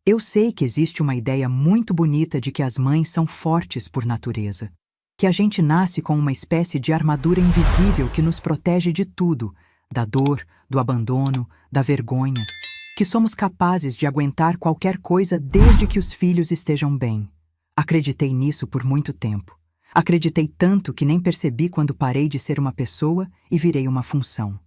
Eu sei que existe uma ideia muito bonita de que as mães são fortes por natureza, que a gente nasce com uma espécie de armadura invisível que nos protege de tudo, da dor, do abandono, da vergonha, que somos capazes de aguentar qualquer coisa desde que os filhos estejam bem. Acreditei nisso por muito tempo. Acreditei tanto que nem percebi quando parei de ser uma pessoa e virei uma função.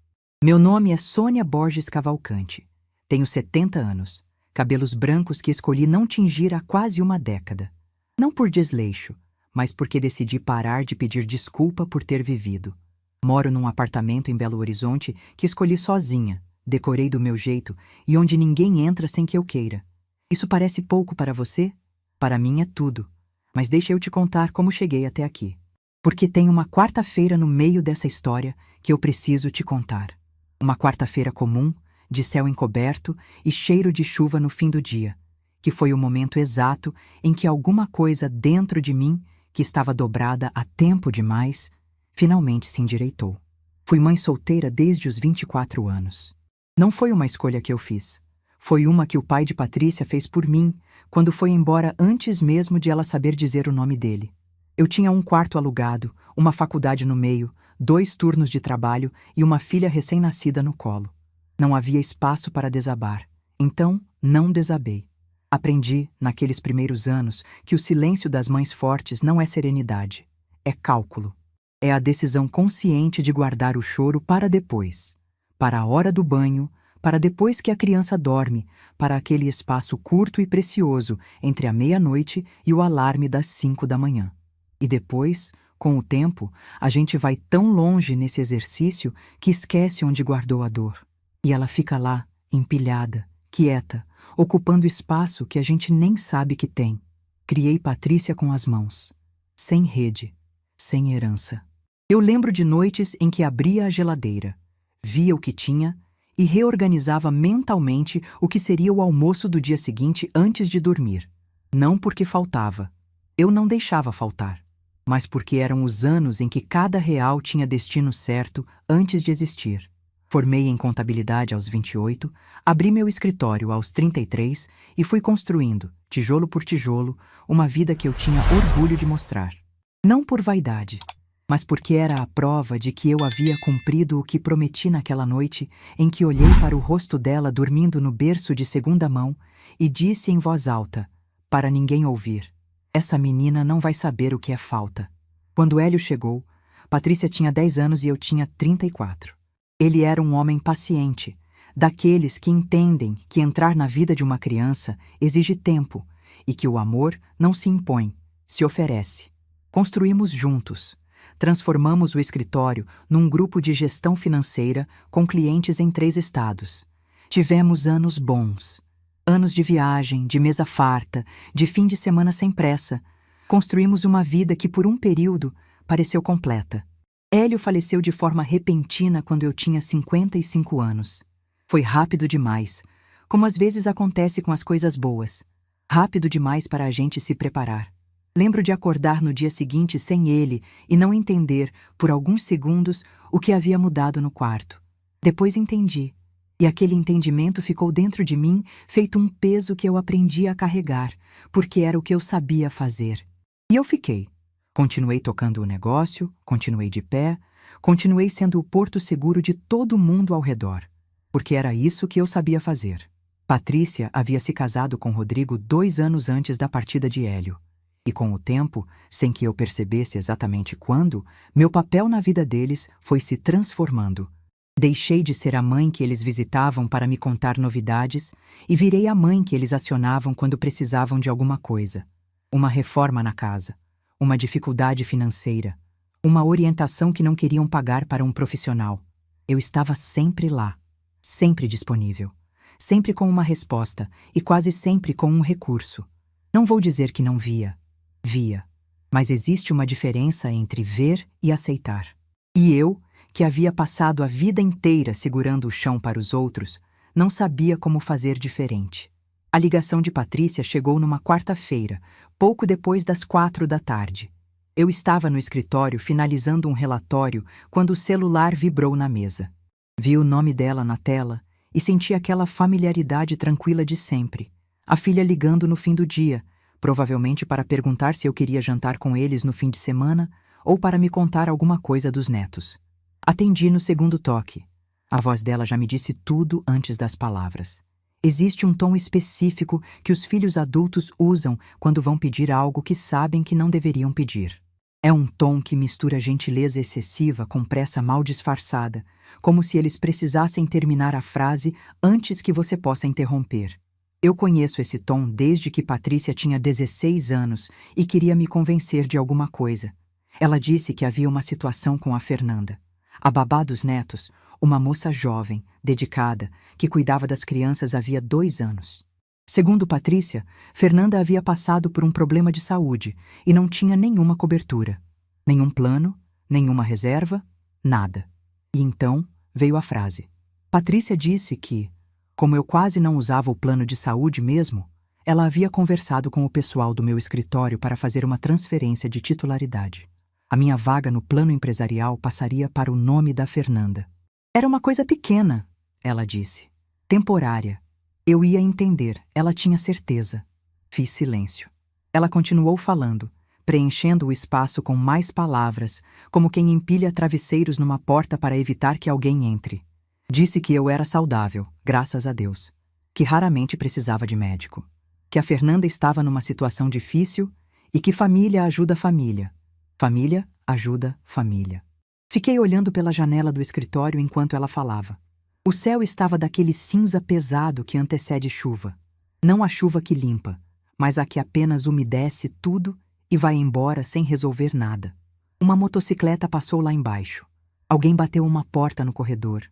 Meu nome é Sônia Borges Cavalcante. Tenho 70 anos, cabelos brancos que escolhi não tingir há quase uma década. Não por desleixo, mas porque decidi parar de pedir desculpa por ter vivido. Moro num apartamento em Belo Horizonte que escolhi sozinha, decorei do meu jeito e onde ninguém entra sem que eu queira. Isso parece pouco para você? Para mim é tudo. Mas deixa eu te contar como cheguei até aqui. Porque tem uma quarta-feira no meio dessa história que eu preciso te contar. Uma quarta-feira comum, de céu encoberto e cheiro de chuva no fim do dia, que foi o momento exato em que alguma coisa dentro de mim, que estava dobrada há tempo demais, finalmente se endireitou. Fui mãe solteira desde os 24 anos. Não foi uma escolha que eu fiz. Foi uma que o pai de Patrícia fez por mim, quando foi embora antes mesmo de ela saber dizer o nome dele. Eu tinha um quarto alugado, uma faculdade no meio, 2 turnos de trabalho e uma filha recém-nascida no colo. Não havia espaço para desabar, então não desabei. Aprendi, naqueles primeiros anos, que o silêncio das mães fortes não é serenidade, é cálculo. É a decisão consciente de guardar o choro para depois, para a hora do banho, para depois que a criança dorme, para aquele espaço curto e precioso entre a meia-noite e o alarme das 5 da manhã. E depois, com o tempo, a gente vai tão longe nesse exercício que esquece onde guardou a dor. E ela fica lá, empilhada, quieta, ocupando espaço que a gente nem sabe que tem. Criei Patrícia com as mãos, sem rede, sem herança. Eu lembro de noites em que abria a geladeira, via o que tinha e reorganizava mentalmente o que seria o almoço do dia seguinte antes de dormir. Não porque faltava. Eu não deixava faltar. Mas porque eram os anos em que cada real tinha destino certo antes de existir. Formei em contabilidade aos 28, abri meu escritório aos 33 e fui construindo, tijolo por tijolo, uma vida que eu tinha orgulho de mostrar. Não por vaidade, mas porque era a prova de que eu havia cumprido o que prometi naquela noite em que olhei para o rosto dela dormindo no berço de segunda mão e disse em voz alta, para ninguém ouvir: essa menina não vai saber o que é falta. Quando Hélio chegou, Patrícia tinha 10 anos e eu tinha 34. Ele era um homem paciente, daqueles que entendem que entrar na vida de uma criança exige tempo e que o amor não se impõe, se oferece. Construímos juntos. Transformamos o escritório num grupo de gestão financeira com clientes em 3 estados. Tivemos anos bons. Anos de viagem, de mesa farta, de fim de semana sem pressa. Construímos uma vida que por um período pareceu completa. Hélio faleceu de forma repentina quando eu tinha 55 anos. Foi rápido demais, como às vezes acontece com as coisas boas. Rápido demais para a gente se preparar. Lembro de acordar no dia seguinte sem ele e não entender, por alguns segundos, o que havia mudado no quarto. Depois entendi. E aquele entendimento ficou dentro de mim, feito um peso que eu aprendi a carregar, porque era o que eu sabia fazer. E eu fiquei. Continuei tocando o negócio, continuei de pé, continuei sendo o porto seguro de todo mundo ao redor, porque era isso que eu sabia fazer. Patrícia havia se casado com Rodrigo 2 anos antes da partida de Hélio. E com o tempo, sem que eu percebesse exatamente quando, meu papel na vida deles foi se transformando. Deixei de ser a mãe que eles visitavam para me contar novidades e virei a mãe que eles acionavam quando precisavam de alguma coisa. Uma reforma na casa, uma dificuldade financeira, uma orientação que não queriam pagar para um profissional. Eu estava sempre lá, sempre disponível, sempre com uma resposta e quase sempre com um recurso. Não vou dizer que não via. Via. Mas existe uma diferença entre ver e aceitar. E eu, que havia passado a vida inteira segurando o chão para os outros, não sabia como fazer diferente. A ligação de Patrícia chegou numa quarta-feira, pouco depois das 4 da tarde. Eu estava no escritório finalizando um relatório quando o celular vibrou na mesa. Vi o nome dela na tela e senti aquela familiaridade tranquila de sempre. A filha ligando no fim do dia, provavelmente para perguntar se eu queria jantar com eles no fim de semana ou para me contar alguma coisa dos netos. Atendi no segundo toque. A voz dela já me disse tudo antes das palavras. Existe um tom específico que os filhos adultos usam quando vão pedir algo que sabem que não deveriam pedir. É um tom que mistura gentileza excessiva com pressa mal disfarçada, como se eles precisassem terminar a frase antes que você possa interromper. Eu conheço esse tom desde que Patrícia tinha 16 anos e queria me convencer de alguma coisa. Ela disse que havia uma situação com a Fernanda, a babá dos netos, uma moça jovem, dedicada, que cuidava das crianças havia 2 anos. Segundo Patrícia, Fernanda havia passado por um problema de saúde e não tinha nenhuma cobertura. Nenhum plano, nenhuma reserva, nada. E então veio a frase. Patrícia disse que, como eu quase não usava o plano de saúde mesmo, ela havia conversado com o pessoal do meu escritório para fazer uma transferência de titularidade. A minha vaga no plano empresarial passaria para o nome da Fernanda. Era uma coisa pequena, ela disse. Temporária. Eu ia entender, ela tinha certeza. Fiz silêncio. Ela continuou falando, preenchendo o espaço com mais palavras, como quem empilha travesseiros numa porta para evitar que alguém entre. Disse que eu era saudável, graças a Deus, que raramente precisava de médico, que a Fernanda estava numa situação difícil e que família ajuda família. Família ajuda família. Fiquei olhando pela janela do escritório enquanto ela falava. O céu estava daquele cinza pesado que antecede chuva. Não a chuva que limpa, mas a que apenas umedece tudo e vai embora sem resolver nada. Uma motocicleta passou lá embaixo. Alguém bateu uma porta no corredor.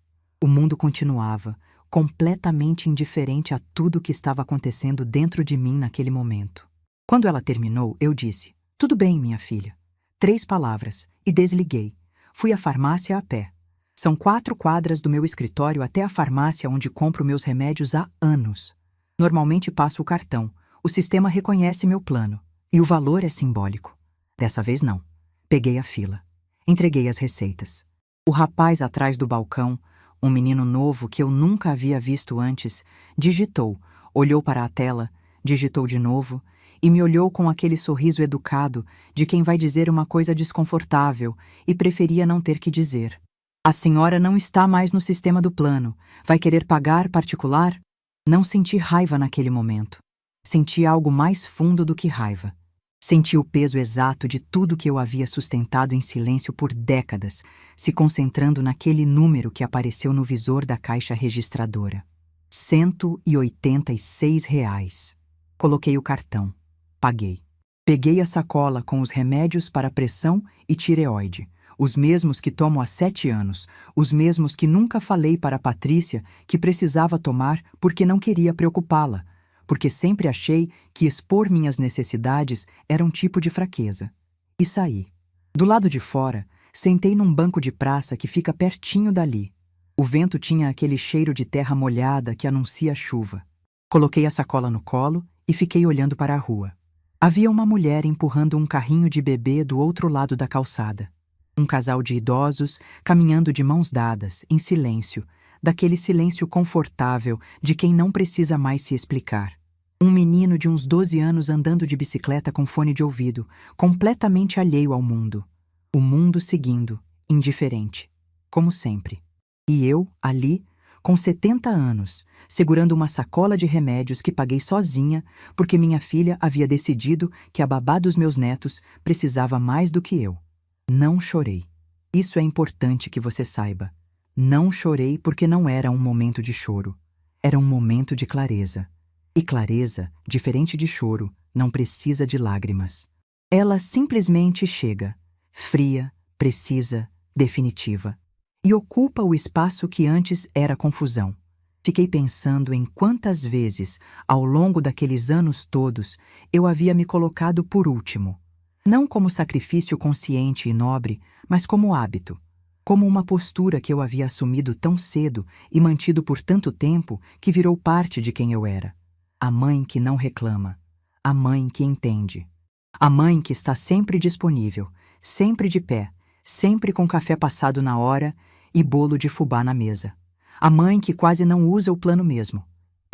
O mundo continuava, completamente indiferente a tudo que estava acontecendo dentro de mim naquele momento. Quando ela terminou, eu disse, "Tudo bem, minha filha." 3 palavras, e desliguei. Fui à farmácia a pé. São 4 quadras do meu escritório até a farmácia onde compro meus remédios há anos. Normalmente passo o cartão. O sistema reconhece meu plano. E o valor é simbólico. Dessa vez não. Peguei a fila. Entreguei as receitas. O rapaz atrás do balcão, um menino novo que eu nunca havia visto antes, digitou, olhou para a tela, digitou de novo e me olhou com aquele sorriso educado de quem vai dizer uma coisa desconfortável e preferia não ter que dizer. A senhora não está mais no sistema do plano. Vai querer pagar particular? Não senti raiva naquele momento. Senti algo mais fundo do que raiva. Senti o peso exato de tudo que eu havia sustentado em silêncio por décadas, se concentrando naquele número que apareceu no visor da caixa registradora. R$ 186. Coloquei o cartão. Paguei. Peguei a sacola com os remédios para pressão e tireoide. Os mesmos que tomo há 7 anos, os mesmos que nunca falei para Patrícia que precisava tomar porque não queria preocupá-la, porque sempre achei que expor minhas necessidades era um tipo de fraqueza. E saí. Do lado de fora, sentei num banco de praça que fica pertinho dali. O vento tinha aquele cheiro de terra molhada que anuncia a chuva. Coloquei a sacola no colo e fiquei olhando para a rua. Havia uma mulher empurrando um carrinho de bebê do outro lado da calçada. Um casal de idosos caminhando de mãos dadas, em silêncio, daquele silêncio confortável de quem não precisa mais se explicar. Um menino de uns 12 anos andando de bicicleta com fone de ouvido, completamente alheio ao mundo. O mundo seguindo, indiferente, como sempre. E eu, ali, com 70 anos, segurando uma sacola de remédios que paguei sozinha porque minha filha havia decidido que a babá dos meus netos precisava mais do que eu. Não chorei. Isso é importante que você saiba. Não chorei porque não era um momento de choro. Era um momento de clareza. E clareza, diferente de choro, não precisa de lágrimas. Ela simplesmente chega, fria, precisa, definitiva. E ocupa o espaço que antes era confusão. Fiquei pensando em quantas vezes, ao longo daqueles anos todos, eu havia me colocado por último. Não como sacrifício consciente e nobre, mas como hábito. Como uma postura que eu havia assumido tão cedo e mantido por tanto tempo que virou parte de quem eu era. A mãe que não reclama. A mãe que entende. A mãe que está sempre disponível, sempre de pé, sempre com café passado na hora e bolo de fubá na mesa. A mãe que quase não usa o plano mesmo.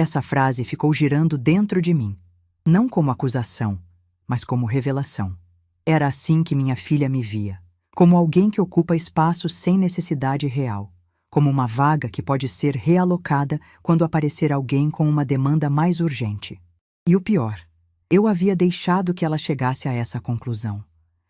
Essa frase ficou girando dentro de mim, não como acusação, mas como revelação. Era assim que minha filha me via, como alguém que ocupa espaço sem necessidade real, como uma vaga que pode ser realocada quando aparecer alguém com uma demanda mais urgente. E o pior, eu havia deixado que ela chegasse a essa conclusão.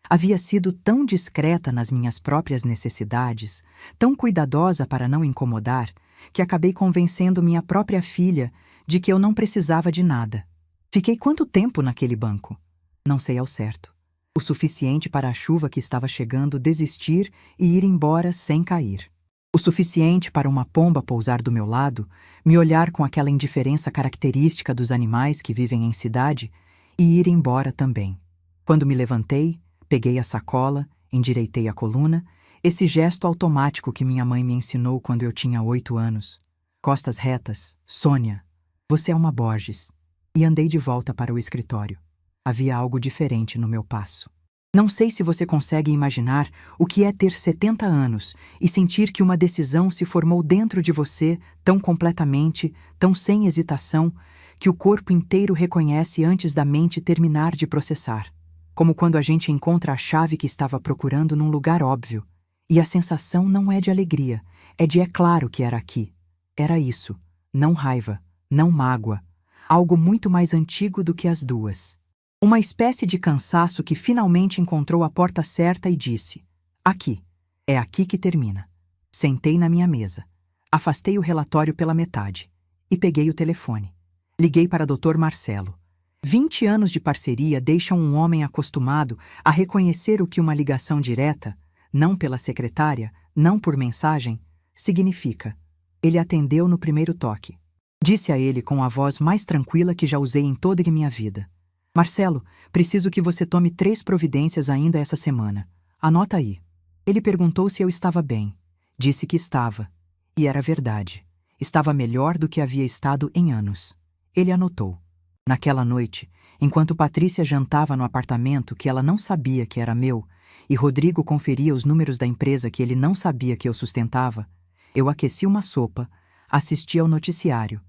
Havia sido tão discreta nas minhas próprias necessidades, tão cuidadosa para não incomodar, que acabei convencendo minha própria filha de que eu não precisava de nada. Fiquei quanto tempo naquele banco? Não sei ao certo. O suficiente para a chuva que estava chegando desistir e ir embora sem cair. O suficiente para uma pomba pousar do meu lado, me olhar com aquela indiferença característica dos animais que vivem em cidade e ir embora também. Quando me levantei, peguei a sacola, endireitei a coluna, esse gesto automático que minha mãe me ensinou quando eu tinha 8 anos. Costas retas, Sônia, você é uma Borges. E andei de volta para o escritório. Havia algo diferente no meu passo. Não sei se você consegue imaginar o que é ter 70 anos e sentir que uma decisão se formou dentro de você tão completamente, tão sem hesitação, que o corpo inteiro reconhece antes da mente terminar de processar. Como quando a gente encontra a chave que estava procurando num lugar óbvio. E a sensação não é de alegria, é de é claro que era aqui. Era isso, não raiva, não mágoa. Algo muito mais antigo do que as duas. Uma espécie de cansaço que finalmente encontrou a porta certa e disse: aqui, é aqui que termina. Sentei na minha mesa, afastei o relatório pela metade e peguei o telefone. Liguei para Dr. Marcelo. 20 anos de parceria deixam um homem acostumado a reconhecer o que uma ligação direta, não pela secretária, não por mensagem, significa. Ele atendeu no primeiro toque. Disse a ele com a voz mais tranquila que já usei em toda a minha vida: Marcelo, preciso que você tome 3 providências ainda essa semana. Anota aí. Ele perguntou se eu estava bem. Disse que estava. E era verdade. Estava melhor do que havia estado em anos. Ele anotou. Naquela noite, enquanto Patrícia jantava no apartamento que ela não sabia que era meu, e Rodrigo conferia os números da empresa que ele não sabia que eu sustentava, eu aqueci uma sopa, assisti ao noticiário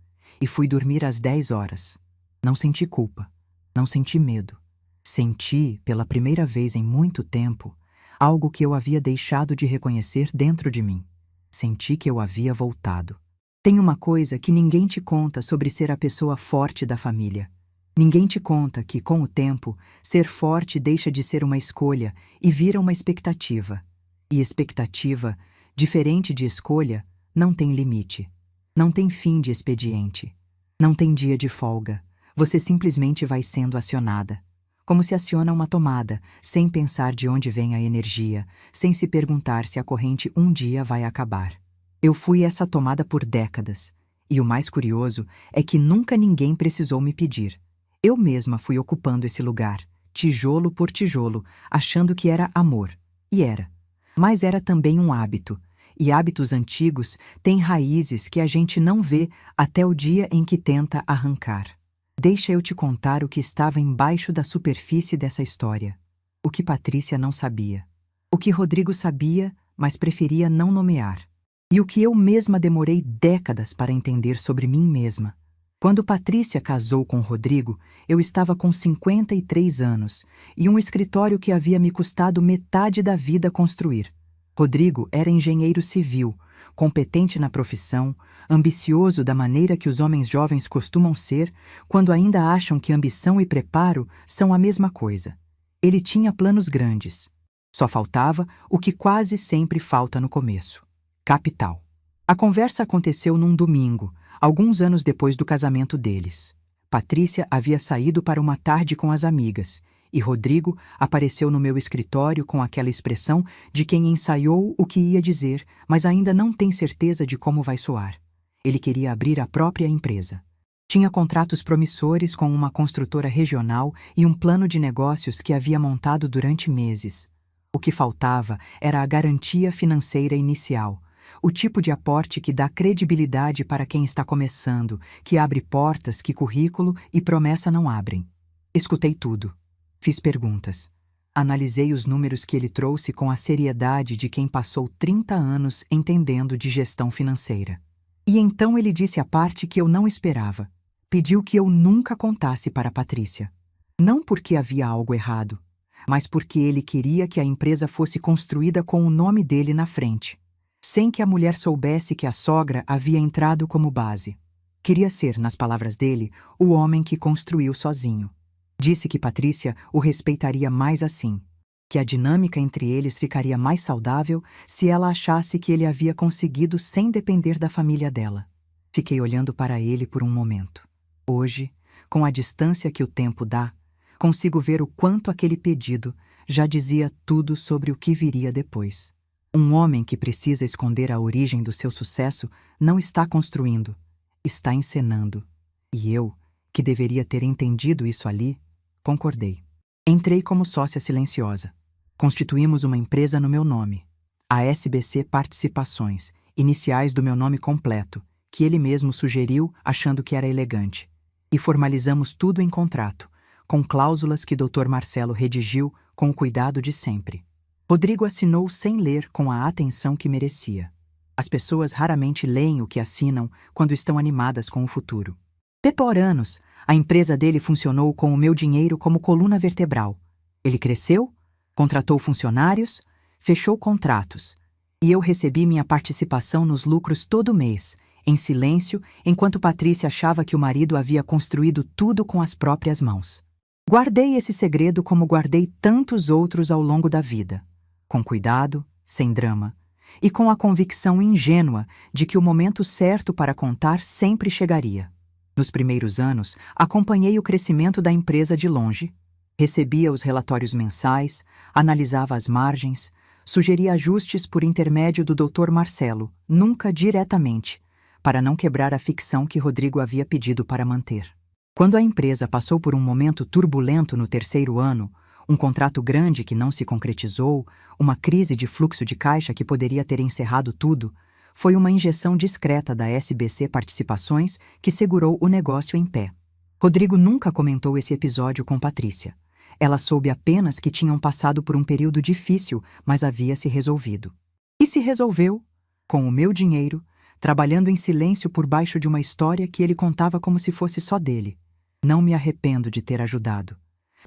e fui dormir às 10 horas. Não senti culpa. Não senti medo. Senti, pela primeira vez em muito tempo, algo que eu havia deixado de reconhecer dentro de mim. Senti que eu havia voltado. Tem uma coisa que ninguém te conta sobre ser a pessoa forte da família. Ninguém te conta que, com o tempo, ser forte deixa de ser uma escolha e vira uma expectativa. E expectativa, diferente de escolha, não tem limite. Não tem fim de expediente. Não tem dia de folga. Você simplesmente vai sendo acionada. Como se aciona uma tomada, sem pensar de onde vem a energia, sem se perguntar se a corrente um dia vai acabar. Eu fui essa tomada por décadas, e o mais curioso é que nunca ninguém precisou me pedir. Eu mesma fui ocupando esse lugar, tijolo por tijolo, achando que era amor. E era. Mas era também um hábito, e hábitos antigos têm raízes que a gente não vê até o dia em que tenta arrancar. Deixa eu te contar o que estava embaixo da superfície dessa história. O que Patrícia não sabia. O que Rodrigo sabia, mas preferia não nomear. E o que eu mesma demorei décadas para entender sobre mim mesma. Quando Patrícia casou com Rodrigo, eu estava com 53 anos e um escritório que havia me custado metade da vida construir. Rodrigo era engenheiro civil, competente na profissão, ambicioso da maneira que os homens jovens costumam ser quando ainda acham que ambição e preparo são a mesma coisa. Ele tinha planos grandes. Só faltava o que quase sempre falta no começo: capital. A conversa aconteceu num domingo, alguns anos depois do casamento deles. Patrícia havia saído para uma tarde com as amigas, e Rodrigo apareceu no meu escritório com aquela expressão de quem ensaiou o que ia dizer, mas ainda não tem certeza de como vai soar. Ele queria abrir a própria empresa. Tinha contratos promissores com uma construtora regional e um plano de negócios que havia montado durante meses. O que faltava era a garantia financeira inicial, o tipo de aporte que dá credibilidade para quem está começando, que abre portas que currículo e promessa não abrem. Escutei tudo. Fiz perguntas. Analisei os números que ele trouxe com a seriedade de quem passou 30 anos entendendo de gestão financeira. E então ele disse a parte que eu não esperava. Pediu que eu nunca contasse para Patrícia. Não porque havia algo errado, mas porque ele queria que a empresa fosse construída com o nome dele na frente, sem que a mulher soubesse que a sogra havia entrado como base. Queria ser, nas palavras dele, o homem que construiu sozinho. Disse que Patrícia o respeitaria mais assim, que a dinâmica entre eles ficaria mais saudável se ela achasse que ele havia conseguido sem depender da família dela. Fiquei olhando para ele por um momento. Hoje, com a distância que o tempo dá, consigo ver o quanto aquele pedido já dizia tudo sobre o que viria depois. Um homem que precisa esconder a origem do seu sucesso não está construindo, está encenando. E eu, que deveria ter entendido isso ali, concordei. Entrei como sócia silenciosa. Constituímos uma empresa no meu nome, a SBC Participações, iniciais do meu nome completo, que ele mesmo sugeriu achando que era elegante. E formalizamos tudo em contrato, com cláusulas que Dr. Marcelo redigiu com o cuidado de sempre. Rodrigo assinou sem ler com a atenção que merecia. As pessoas raramente leem o que assinam quando estão animadas com o futuro. Por anos, a empresa dele funcionou com o meu dinheiro como coluna vertebral. Ele cresceu, contratou funcionários, fechou contratos, e eu recebi minha participação nos lucros todo mês, em silêncio, enquanto Patrícia achava que o marido havia construído tudo com as próprias mãos. Guardei esse segredo como guardei tantos outros ao longo da vida, com cuidado, sem drama, e com a convicção ingênua de que o momento certo para contar sempre chegaria. Nos primeiros anos, acompanhei o crescimento da empresa de longe, recebia os relatórios mensais, analisava as margens, sugeria ajustes por intermédio do Dr. Marcelo, nunca diretamente, para não quebrar a ficção que Rodrigo havia pedido para manter. Quando a empresa passou por um momento turbulento no terceiro ano, um contrato grande que não se concretizou, uma crise de fluxo de caixa que poderia ter encerrado tudo, foi uma injeção discreta da SBC Participações que segurou o negócio em pé. Rodrigo nunca comentou esse episódio com Patrícia. Ela soube apenas que tinham passado por um período difícil, mas havia se resolvido. E se resolveu, com o meu dinheiro, trabalhando em silêncio por baixo de uma história que ele contava como se fosse só dele. Não me arrependo de ter ajudado,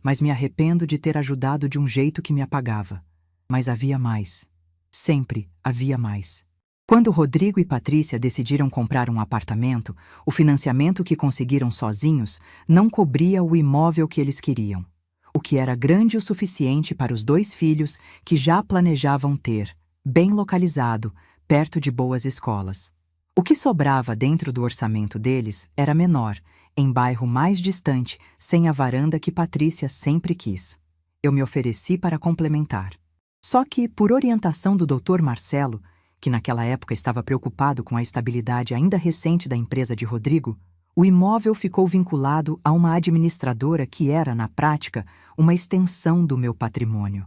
mas me arrependo de ter ajudado de um jeito que me apagava. Mas havia mais. Sempre havia mais. Quando Rodrigo e Patrícia decidiram comprar um apartamento, o financiamento que conseguiram sozinhos não cobria o imóvel que eles queriam, o que era grande o suficiente para os 2 filhos que já planejavam ter, bem localizado, perto de boas escolas. O que sobrava dentro do orçamento deles era menor, em bairro mais distante, sem a varanda que Patrícia sempre quis. Eu me ofereci para complementar. Só que, por orientação do Dr. Marcelo, que naquela época estava preocupado com a estabilidade ainda recente da empresa de Rodrigo, o imóvel ficou vinculado a uma administradora que era, na prática, uma extensão do meu patrimônio.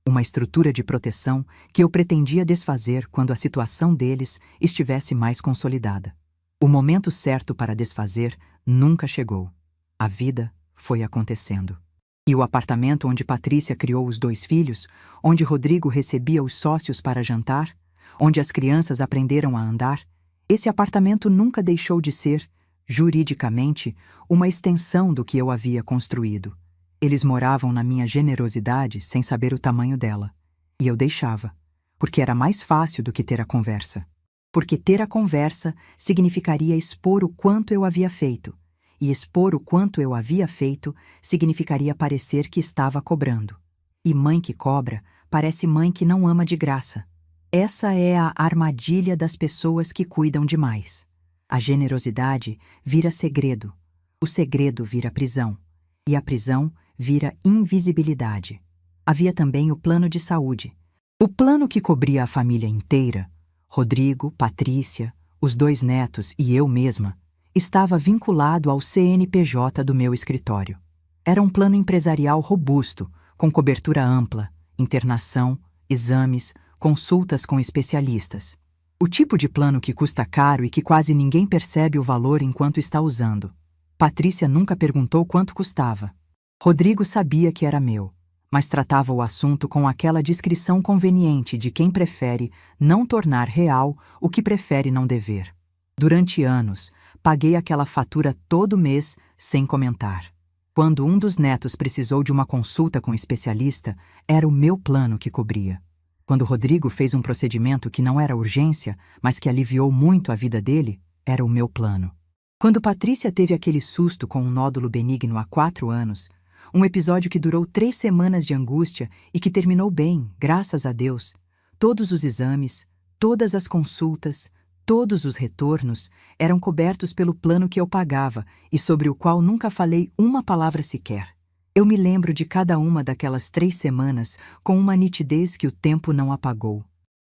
Uma estrutura de proteção que eu pretendia desfazer quando a situação deles estivesse mais consolidada. O momento certo para desfazer nunca chegou. A vida foi acontecendo. E o apartamento onde Patrícia criou os 2 filhos, onde Rodrigo recebia os sócios para jantar, onde as crianças aprenderam a andar, esse apartamento nunca deixou de ser, juridicamente, uma extensão do que eu havia construído. Eles moravam na minha generosidade sem saber o tamanho dela. E eu deixava, porque era mais fácil do que ter a conversa. Porque ter a conversa significaria expor o quanto eu havia feito, e expor o quanto eu havia feito significaria parecer que estava cobrando. E mãe que cobra parece mãe que não ama de graça. Essa é a armadilha das pessoas que cuidam demais. A generosidade vira segredo, o segredo vira prisão, e a prisão vira invisibilidade. Havia também o plano de saúde. O plano que cobria a família inteira, Rodrigo, Patrícia, os 2 netos e eu mesma, estava vinculado ao CNPJ do meu escritório. Era um plano empresarial robusto, com cobertura ampla, internação, exames, consultas com especialistas. O tipo de plano que custa caro e que quase ninguém percebe o valor enquanto está usando. Patrícia nunca perguntou quanto custava. Rodrigo sabia que era meu, mas tratava o assunto com aquela discrição conveniente de quem prefere não tornar real o que prefere não dever. Durante anos, paguei aquela fatura todo mês sem comentar. Quando um dos netos precisou de uma consulta com um especialista, era o meu plano que cobria. Quando Rodrigo fez um procedimento que não era urgência, mas que aliviou muito a vida dele, era o meu plano. Quando Patrícia teve aquele susto com um nódulo benigno há 4 anos, um episódio que durou 3 semanas de angústia e que terminou bem, graças a Deus, todos os exames, todas as consultas, todos os retornos eram cobertos pelo plano que eu pagava e sobre o qual nunca falei uma palavra sequer. Eu me lembro de cada uma daquelas 3 semanas com uma nitidez que o tempo não apagou.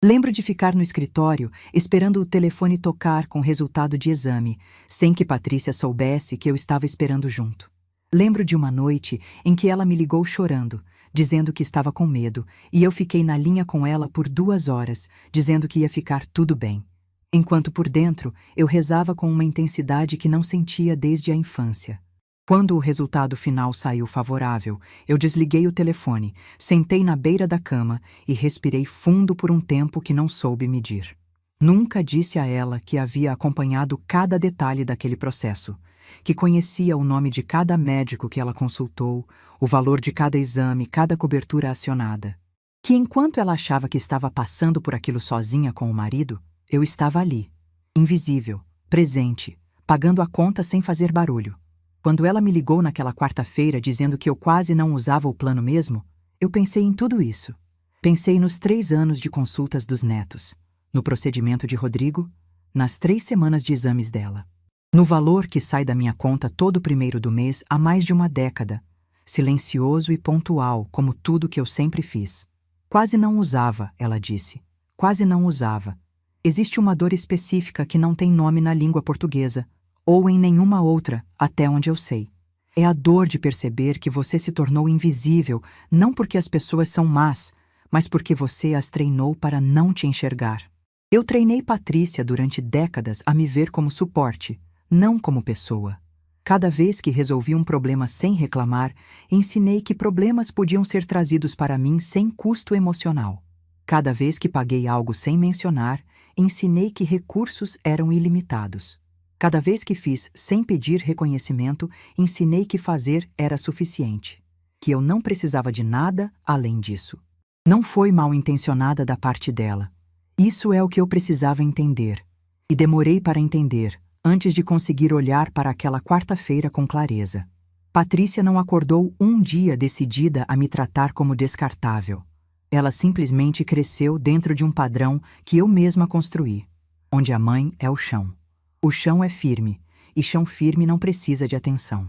Lembro de ficar no escritório esperando o telefone tocar com o resultado de exame, sem que Patrícia soubesse que eu estava esperando junto. Lembro de uma noite em que ela me ligou chorando, dizendo que estava com medo, e eu fiquei na linha com ela por 2 horas, dizendo que ia ficar tudo bem. Enquanto por dentro eu rezava com uma intensidade que não sentia desde a infância. Quando o resultado final saiu favorável, eu desliguei o telefone, sentei na beira da cama e respirei fundo por um tempo que não soube medir. Nunca disse a ela que havia acompanhado cada detalhe daquele processo, que conhecia o nome de cada médico que ela consultou, o valor de cada exame, cada cobertura acionada. Que enquanto ela achava que estava passando por aquilo sozinha com o marido, eu estava ali, invisível, presente, pagando a conta sem fazer barulho. Quando ela me ligou naquela quarta-feira dizendo que eu quase não usava o plano mesmo, eu pensei em tudo isso. Pensei nos 3 anos de consultas dos netos, no procedimento de Rodrigo, nas 3 semanas de exames dela, no valor que sai da minha conta todo primeiro do mês há mais de uma década, silencioso e pontual como tudo que eu sempre fiz. Quase não usava, ela disse, quase não usava. Existe uma dor específica que não tem nome na língua portuguesa, ou em nenhuma outra, até onde eu sei. É a dor de perceber que você se tornou invisível, não porque as pessoas são más, mas porque você as treinou para não te enxergar. Eu treinei Patrícia durante décadas a me ver como suporte, não como pessoa. Cada vez que resolvi um problema sem reclamar, ensinei que problemas podiam ser trazidos para mim sem custo emocional. Cada vez que paguei algo sem mencionar, ensinei que recursos eram ilimitados. Cada vez que fiz sem pedir reconhecimento, ensinei que fazer era suficiente, que eu não precisava de nada além disso. Não foi mal intencionada da parte dela. Isso é o que eu precisava entender. E demorei para entender, antes de conseguir olhar para aquela quarta-feira com clareza. Patrícia não acordou um dia decidida a me tratar como descartável. Ela simplesmente cresceu dentro de um padrão que eu mesma construí, onde a mãe é o chão. O chão é firme, e chão firme não precisa de atenção.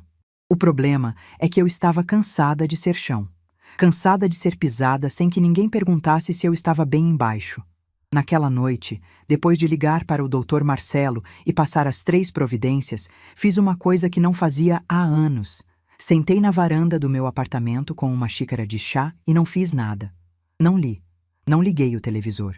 O problema é que eu estava cansada de ser chão. Cansada de ser pisada sem que ninguém perguntasse se eu estava bem embaixo. Naquela noite, depois de ligar para o Dr. Marcelo e passar as 3 providências, fiz uma coisa que não fazia há anos. Sentei na varanda do meu apartamento com uma xícara de chá e não fiz nada. Não li. Não liguei o televisor.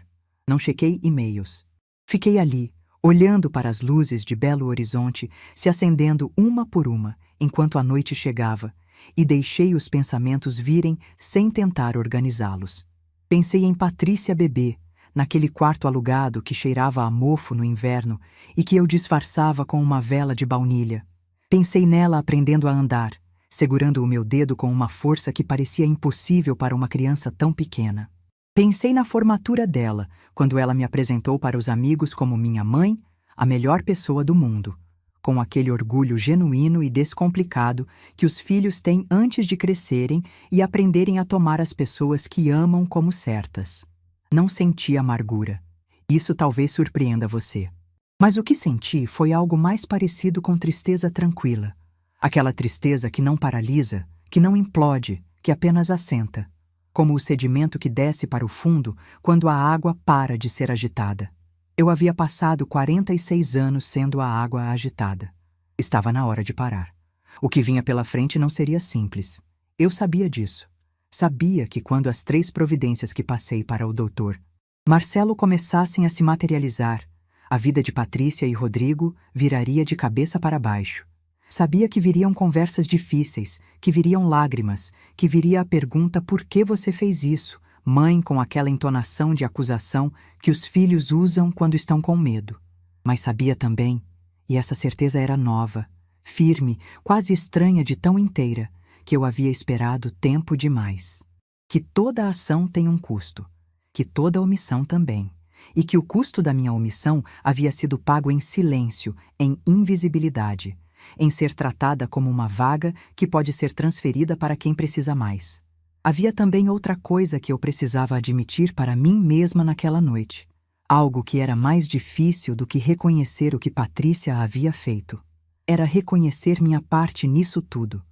Não chequei e-mails. Fiquei ali, olhando para as luzes de Belo Horizonte se acendendo uma por uma, enquanto a noite chegava, e deixei os pensamentos virem sem tentar organizá-los. Pensei em Patrícia bebê, naquele quarto alugado que cheirava a mofo no inverno e que eu disfarçava com uma vela de baunilha. Pensei nela aprendendo a andar, segurando o meu dedo com uma força que parecia impossível para uma criança tão pequena. Pensei na formatura dela, quando ela me apresentou para os amigos como minha mãe, a melhor pessoa do mundo, com aquele orgulho genuíno e descomplicado que os filhos têm antes de crescerem e aprenderem a tomar as pessoas que amam como certas. Não senti amargura. Isso talvez surpreenda você. Mas o que senti foi algo mais parecido com tristeza tranquila. Aquela tristeza que não paralisa, que não implode, que apenas assenta. Como o sedimento que desce para o fundo quando a água para de ser agitada. Eu havia passado 46 anos sendo a água agitada. Estava na hora de parar. O que vinha pela frente não seria simples. Eu sabia disso. Sabia que quando as 3 providências que passei para o Dr. Marcelo começassem a se materializar, a vida de Patrícia e Rodrigo viraria de cabeça para baixo. Sabia que viriam conversas difíceis, que viriam lágrimas, que viria a pergunta por que você fez isso, mãe, com aquela entonação de acusação que os filhos usam quando estão com medo. Mas sabia também, e essa certeza era nova, firme, quase estranha de tão inteira, que eu havia esperado tempo demais. Que toda ação tem um custo, que toda omissão também, e que o custo da minha omissão havia sido pago em silêncio, em invisibilidade, em ser tratada como uma vaga que pode ser transferida para quem precisa mais. Havia também outra coisa que eu precisava admitir para mim mesma naquela noite, algo que era mais difícil do que reconhecer o que Patrícia havia feito. Era reconhecer minha parte nisso tudo.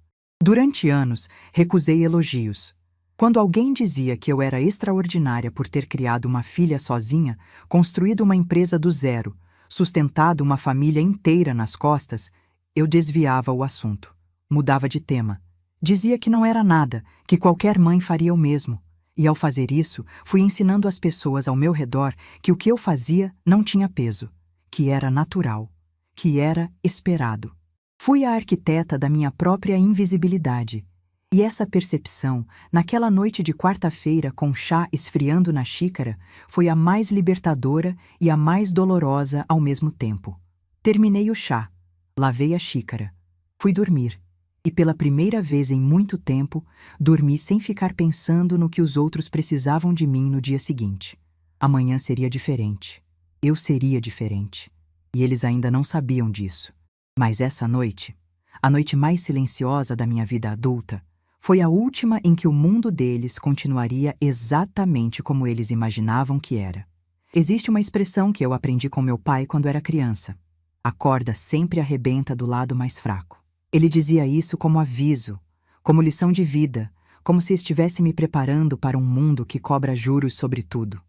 Durante anos, recusei elogios. Quando alguém dizia que eu era extraordinária por ter criado uma filha sozinha, construído uma empresa do zero, sustentado uma família inteira nas costas, eu desviava o assunto, mudava de tema. Dizia que não era nada, que qualquer mãe faria o mesmo. E ao fazer isso, fui ensinando às pessoas ao meu redor que o que eu fazia não tinha peso, que era natural, que era esperado. Fui a arquiteta da minha própria invisibilidade. E essa percepção, naquela noite de quarta-feira com chá esfriando na xícara, foi a mais libertadora e a mais dolorosa ao mesmo tempo. Terminei o chá, lavei a xícara, fui dormir. E pela primeira vez em muito tempo, dormi sem ficar pensando no que os outros precisavam de mim no dia seguinte. Amanhã seria diferente. Eu seria diferente. E eles ainda não sabiam disso. Mas essa noite, a noite mais silenciosa da minha vida adulta, foi a última em que o mundo deles continuaria exatamente como eles imaginavam que era. Existe uma expressão que eu aprendi com meu pai quando era criança. A corda sempre arrebenta do lado mais fraco. Ele dizia isso como aviso, como lição de vida, como se estivesse me preparando para um mundo que cobra juros sobre tudo.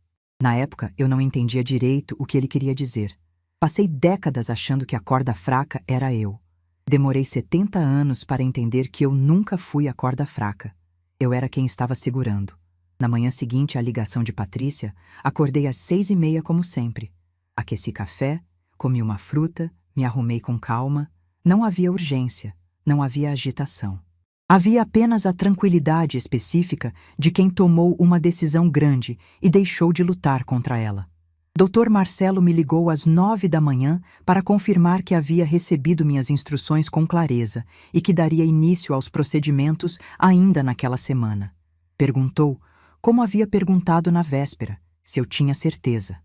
Na época, eu não entendia direito o que ele queria dizer. Passei décadas achando que a corda fraca era eu. Demorei 70 anos para entender que eu nunca fui a corda fraca. Eu era quem estava segurando. Na manhã seguinte à ligação de Patrícia, acordei às 6h30 como sempre. Aqueci café, comi uma fruta, me arrumei com calma. Não havia urgência, não havia agitação. Havia apenas a tranquilidade específica de quem tomou uma decisão grande e deixou de lutar contra ela. Dr. Marcelo me ligou às 9h para confirmar que havia recebido minhas instruções com clareza e que daria início aos procedimentos ainda naquela semana. Perguntou, como havia perguntado na véspera, se eu tinha certeza.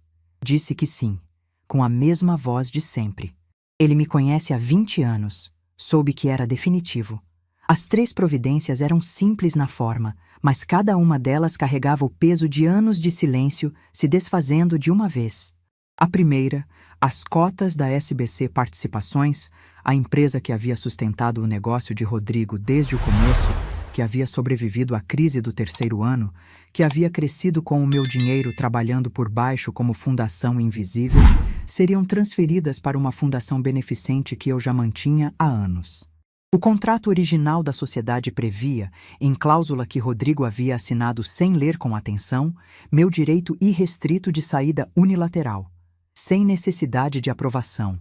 Disse que sim, com a mesma voz de sempre. Ele me conhece há 20 anos. Soube que era definitivo. As 3 providências eram simples na forma, mas cada uma delas carregava o peso de anos de silêncio se desfazendo de uma vez. A primeira, as cotas da SBC Participações, a empresa que havia sustentado o negócio de Rodrigo desde o começo, que havia sobrevivido à crise do 3º ano, que havia crescido com o meu dinheiro trabalhando por baixo como fundação invisível, seriam transferidas para uma fundação beneficente que eu já mantinha há anos. O contrato original da sociedade previa, em cláusula que Rodrigo havia assinado sem ler com atenção, meu direito irrestrito de saída unilateral, sem necessidade de aprovação,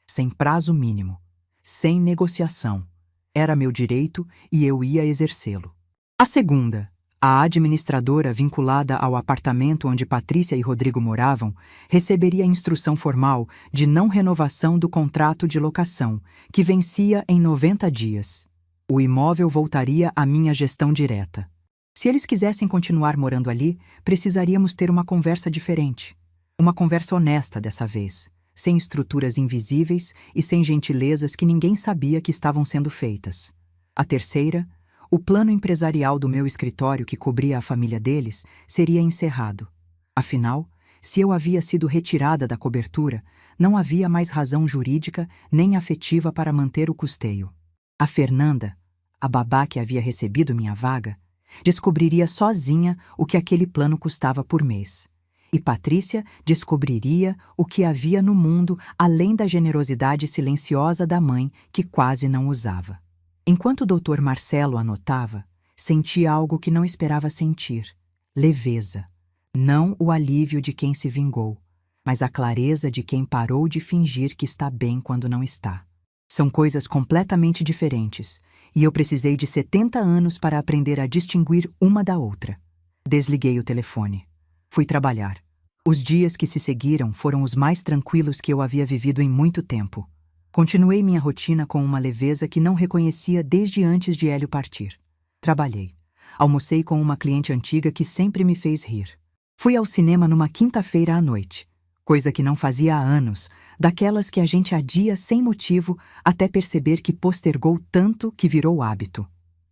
sem prazo mínimo, sem negociação. Era meu direito e eu ia exercê-lo. A segunda, a administradora vinculada ao apartamento onde Patrícia e Rodrigo moravam, receberia instrução formal de não renovação do contrato de locação, que vencia em 90 dias. O imóvel voltaria à minha gestão direta. Se eles quisessem continuar morando ali, precisaríamos ter uma conversa diferente. Uma conversa honesta dessa vez, sem estruturas invisíveis e sem gentilezas que ninguém sabia que estavam sendo feitas. A terceira, o plano empresarial do meu escritório que cobria a família deles seria encerrado. Afinal, se eu havia sido retirada da cobertura, não havia mais razão jurídica nem afetiva para manter o custeio. A Fernanda, a babá que havia recebido minha vaga, descobriria sozinha o que aquele plano custava por mês. E Patrícia descobriria o que havia no mundo além da generosidade silenciosa da mãe que quase não usava. Enquanto o Dr. Marcelo anotava, sentia algo que não esperava sentir: leveza. Não o alívio de quem se vingou, mas a clareza de quem parou de fingir que está bem quando não está. São coisas completamente diferentes, e eu precisei de 70 anos para aprender a distinguir uma da outra. Desliguei o telefone. Fui trabalhar. Os dias que se seguiram foram os mais tranquilos que eu havia vivido em muito tempo. Continuei minha rotina com uma leveza que não reconhecia desde antes de Hélio partir. Trabalhei. Almocei com uma cliente antiga que sempre me fez rir. Fui ao cinema numa quinta-feira à noite, coisa que não fazia há anos, daquelas que a gente adia sem motivo até perceber que postergou tanto que virou hábito.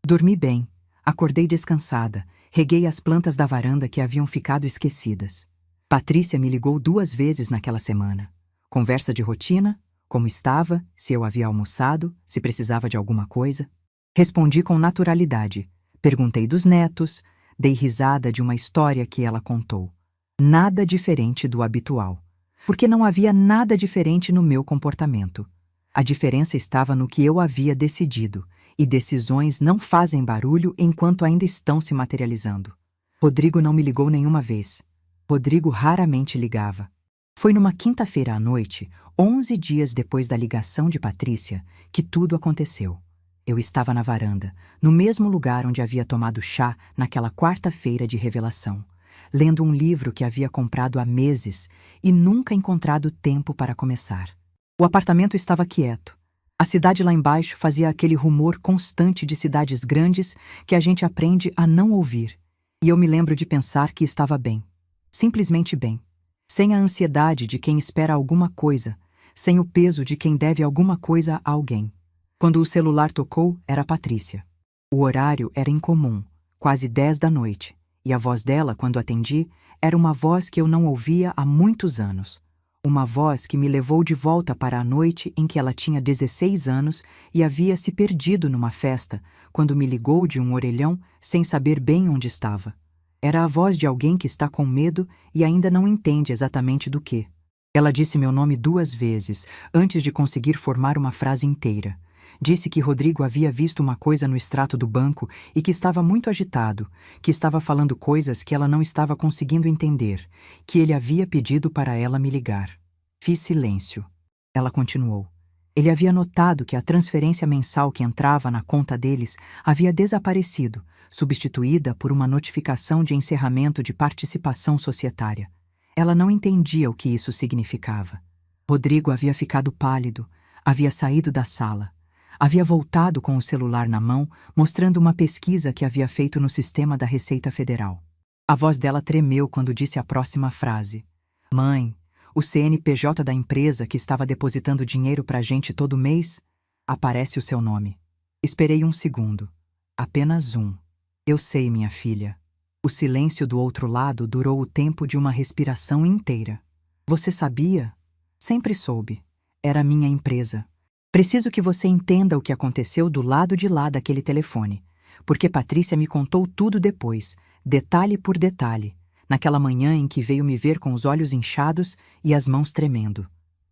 Dormi bem, acordei descansada, reguei as plantas da varanda que haviam ficado esquecidas. Patrícia me ligou 2 vezes naquela semana. Conversa de rotina, como estava, se eu havia almoçado, se precisava de alguma coisa. Respondi com naturalidade. Perguntei dos netos, dei risada de uma história que ela contou. Nada diferente do habitual. Porque não havia nada diferente no meu comportamento. A diferença estava no que eu havia decidido, e decisões não fazem barulho enquanto ainda estão se materializando. Rodrigo não me ligou nenhuma vez. Rodrigo raramente ligava. Foi numa quinta-feira à noite, 11 dias depois da ligação de Patrícia, que tudo aconteceu. Eu estava na varanda, no mesmo lugar onde havia tomado chá naquela quarta-feira de revelação, lendo um livro que havia comprado há meses e nunca encontrado tempo para começar. O apartamento estava quieto. A cidade lá embaixo fazia aquele rumor constante de cidades grandes que a gente aprende a não ouvir. E eu me lembro de pensar que estava bem. Simplesmente bem. Sem a ansiedade de quem espera alguma coisa, sem o peso de quem deve alguma coisa a alguém. Quando o celular tocou, era a Patrícia. O horário era incomum, quase 10 da noite, e a voz dela, quando atendi, era uma voz que eu não ouvia há muitos anos. Uma voz que me levou de volta para a noite em que ela tinha 16 anos e havia se perdido numa festa, quando me ligou de um orelhão sem saber bem onde estava. Era a voz de alguém que está com medo e ainda não entende exatamente do quê. Ela disse meu nome 2 vezes, antes de conseguir formar uma frase inteira. Disse que Rodrigo havia visto uma coisa no extrato do banco e que estava muito agitado, que estava falando coisas que ela não estava conseguindo entender, que ele havia pedido para ela me ligar. Fiz silêncio. Ela continuou. Ele havia notado que a transferência mensal que entrava na conta deles havia desaparecido, substituída por uma notificação de encerramento de participação societária. Ela não entendia o que isso significava. Rodrigo havia ficado pálido, havia saído da sala. Havia voltado com o celular na mão, mostrando uma pesquisa que havia feito no sistema da Receita Federal. A voz dela tremeu quando disse a próxima frase. Mãe, o CNPJ da empresa que estava depositando dinheiro pra gente todo mês, aparece o seu nome. Esperei 1 segundo. Apenas 1. Eu sei, minha filha. O silêncio do outro lado durou o tempo de uma respiração inteira. Você sabia? Sempre soube. Era minha empresa. Preciso que você entenda o que aconteceu do lado de lá daquele telefone, porque Patrícia me contou tudo depois, detalhe por detalhe, naquela manhã em que veio me ver com os olhos inchados e as mãos tremendo.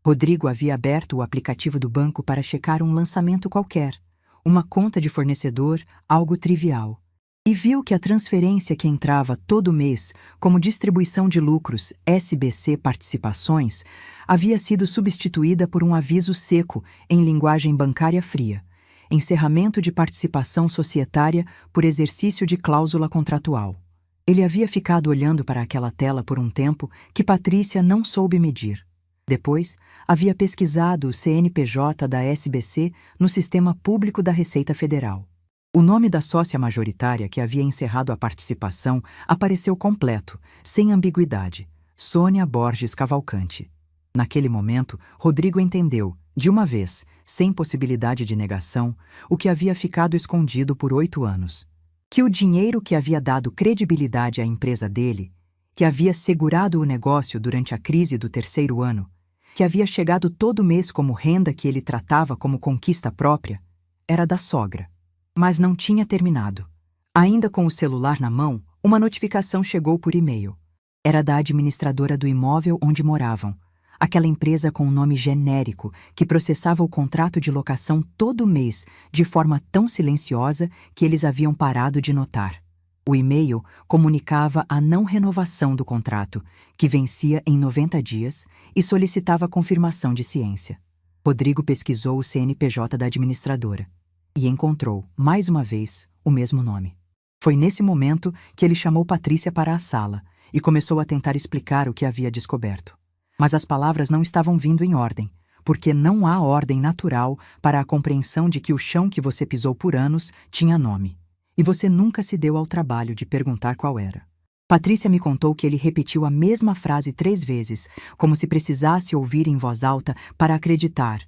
Rodrigo havia aberto o aplicativo do banco para checar um lançamento qualquer, uma conta de fornecedor, algo trivial. E viu que a transferência que entrava todo mês como distribuição de lucros SBC Participações havia sido substituída por um aviso seco em linguagem bancária fria, encerramento de participação societária por exercício de cláusula contratual. Ele havia ficado olhando para aquela tela por um tempo que Patrícia não soube medir. Depois, havia pesquisado o CNPJ da SBC no Sistema Público da Receita Federal. O nome da sócia majoritária que havia encerrado a participação apareceu completo, sem ambiguidade. Sônia Borges Cavalcante. Naquele momento, Rodrigo entendeu, de uma vez, sem possibilidade de negação, o que havia ficado escondido por 8 anos. Que o dinheiro que havia dado credibilidade à empresa dele, que havia segurado o negócio durante a crise do 3º ano, que havia chegado todo mês como renda que ele tratava como conquista própria, era da sogra. Mas não tinha terminado. Ainda com o celular na mão, uma notificação chegou por e-mail. Era da administradora do imóvel onde moravam, aquela empresa com um nome genérico que processava o contrato de locação todo mês de forma tão silenciosa que eles haviam parado de notar. O e-mail comunicava a não renovação do contrato, que vencia em 90 dias, e solicitava confirmação de ciência. Rodrigo pesquisou o CNPJ da administradora e encontrou, mais uma vez, o mesmo nome. Foi nesse momento que ele chamou Patrícia para a sala e começou a tentar explicar o que havia descoberto. Mas as palavras não estavam vindo em ordem, porque não há ordem natural para a compreensão de que o chão que você pisou por anos tinha nome, e você nunca se deu ao trabalho de perguntar qual era. Patrícia me contou que ele repetiu a mesma frase 3 vezes, como se precisasse ouvir em voz alta para acreditar.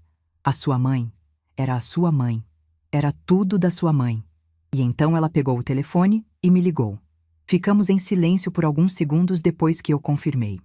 A sua mãe era a sua mãe. Era tudo da sua mãe. E então ela pegou o telefone e me ligou. Ficamos em silêncio por alguns segundos depois que eu confirmei.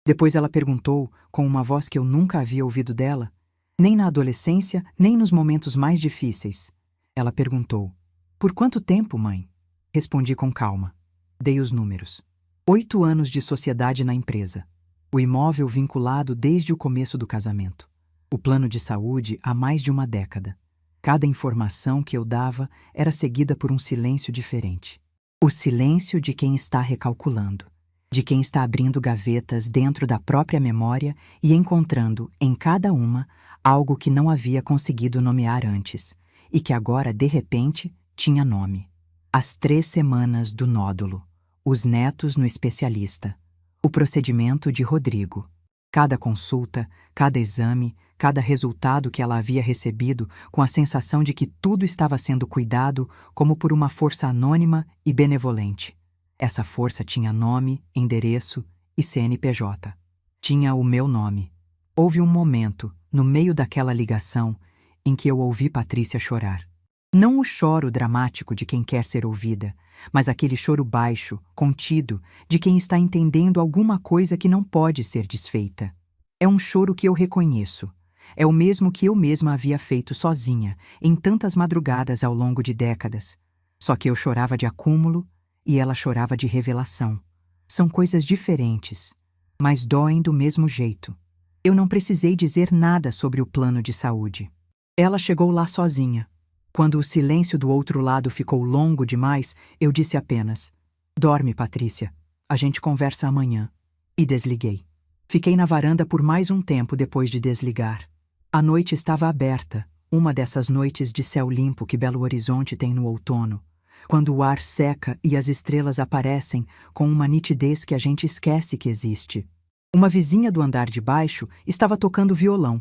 Depois ela perguntou, com uma voz que eu nunca havia ouvido dela, nem na adolescência, nem nos momentos mais difíceis. Ela perguntou: "Por quanto tempo, mãe?" Respondi com calma. Dei os números. 8 anos de sociedade na empresa. O imóvel vinculado desde o começo do casamento. O plano de saúde há mais de uma década. Cada informação que eu dava era seguida por um silêncio diferente. O silêncio de quem está recalculando, de quem está abrindo gavetas dentro da própria memória e encontrando, em cada uma, algo que não havia conseguido nomear antes, e que agora, de repente, tinha nome. As 3 semanas do nódulo. Os netos no especialista. O procedimento de Rodrigo. Cada consulta, cada exame, cada resultado que ela havia recebido com a sensação de que tudo estava sendo cuidado como por uma força anônima e benevolente. Essa força tinha nome, endereço e CNPJ. Tinha o meu nome. Houve um momento, no meio daquela ligação, em que eu ouvi Patrícia chorar. Não o choro dramático de quem quer ser ouvida, mas aquele choro baixo, contido, de quem está entendendo alguma coisa que não pode ser desfeita. É um choro que eu reconheço. É o mesmo que eu mesma havia feito sozinha, em tantas madrugadas ao longo de décadas. Só que eu chorava de acúmulo e ela chorava de revelação. São coisas diferentes, mas doem do mesmo jeito. Eu não precisei dizer nada sobre o plano de saúde. Ela chegou lá sozinha. Quando o silêncio do outro lado ficou longo demais, eu disse apenas: "Dorme, Patrícia. A gente conversa amanhã." E desliguei. Fiquei na varanda por mais um tempo depois de desligar. A noite estava aberta, uma dessas noites de céu limpo que Belo Horizonte tem no outono, quando o ar seca e as estrelas aparecem com uma nitidez que a gente esquece que existe. Uma vizinha do andar de baixo estava tocando violão,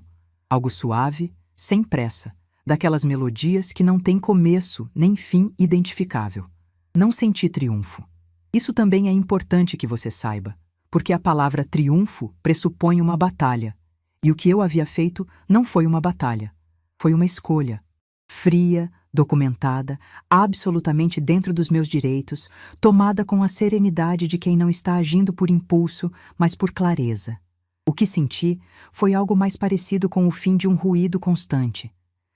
algo suave, sem pressa, daquelas melodias que não têm começo nem fim identificável. Não senti triunfo. Isso também é importante que você saiba, porque a palavra triunfo pressupõe uma batalha, e o que eu havia feito não foi uma batalha, foi uma escolha. Fria, documentada, absolutamente dentro dos meus direitos, tomada com a serenidade de quem não está agindo por impulso, mas por clareza. O que senti foi algo mais parecido com o fim de um ruído constante.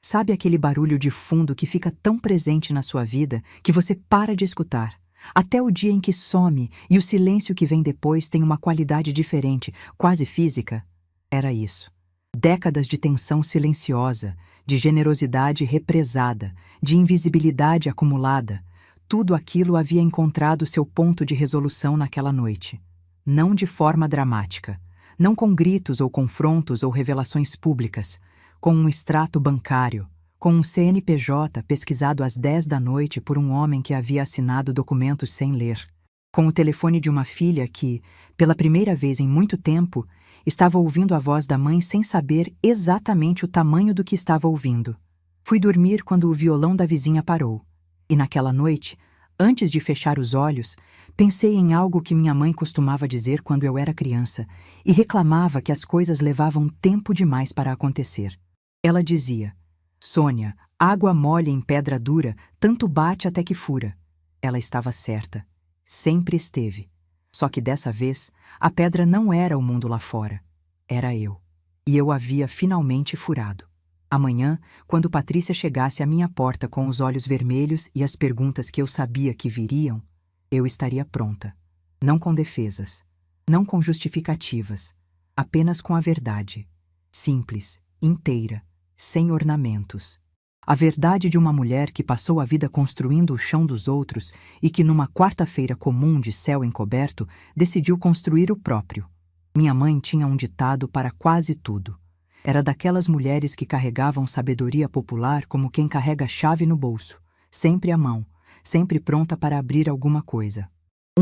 Sabe aquele barulho de fundo que fica tão presente na sua vida que você para de escutar, até o dia em que some e o silêncio que vem depois tem uma qualidade diferente, quase física? Era isso. Décadas de tensão silenciosa, de generosidade represada, de invisibilidade acumulada. Tudo aquilo havia encontrado seu ponto de resolução naquela noite. Não de forma dramática, não com gritos ou confrontos ou revelações públicas, com um extrato bancário, com um CNPJ pesquisado às 10 da noite por um homem que havia assinado documentos sem ler, com o telefone de uma filha que, pela primeira vez em muito tempo, estava ouvindo a voz da mãe sem saber exatamente o tamanho do que estava ouvindo. Fui dormir quando o violão da vizinha parou, e naquela noite, antes de fechar os olhos, pensei em algo que minha mãe costumava dizer quando eu era criança e reclamava que as coisas levavam tempo demais para acontecer. Ela dizia: "Sônia, água mole em pedra dura, tanto bate até que fura." Ela estava certa. Sempre esteve. Só que dessa vez, a pedra não era o mundo lá fora. Era eu. E eu havia finalmente furado. Amanhã, quando Patrícia chegasse à minha porta com os olhos vermelhos e as perguntas que eu sabia que viriam, eu estaria pronta. Não com defesas. Não com justificativas. Apenas com a verdade. Simples, inteira, sem ornamentos. A verdade de uma mulher que passou a vida construindo o chão dos outros e que numa quarta-feira comum de céu encoberto decidiu construir o próprio. Minha mãe tinha um ditado para quase tudo. Era daquelas mulheres que carregavam sabedoria popular como quem carrega a chave no bolso, sempre à mão, sempre pronta para abrir alguma coisa.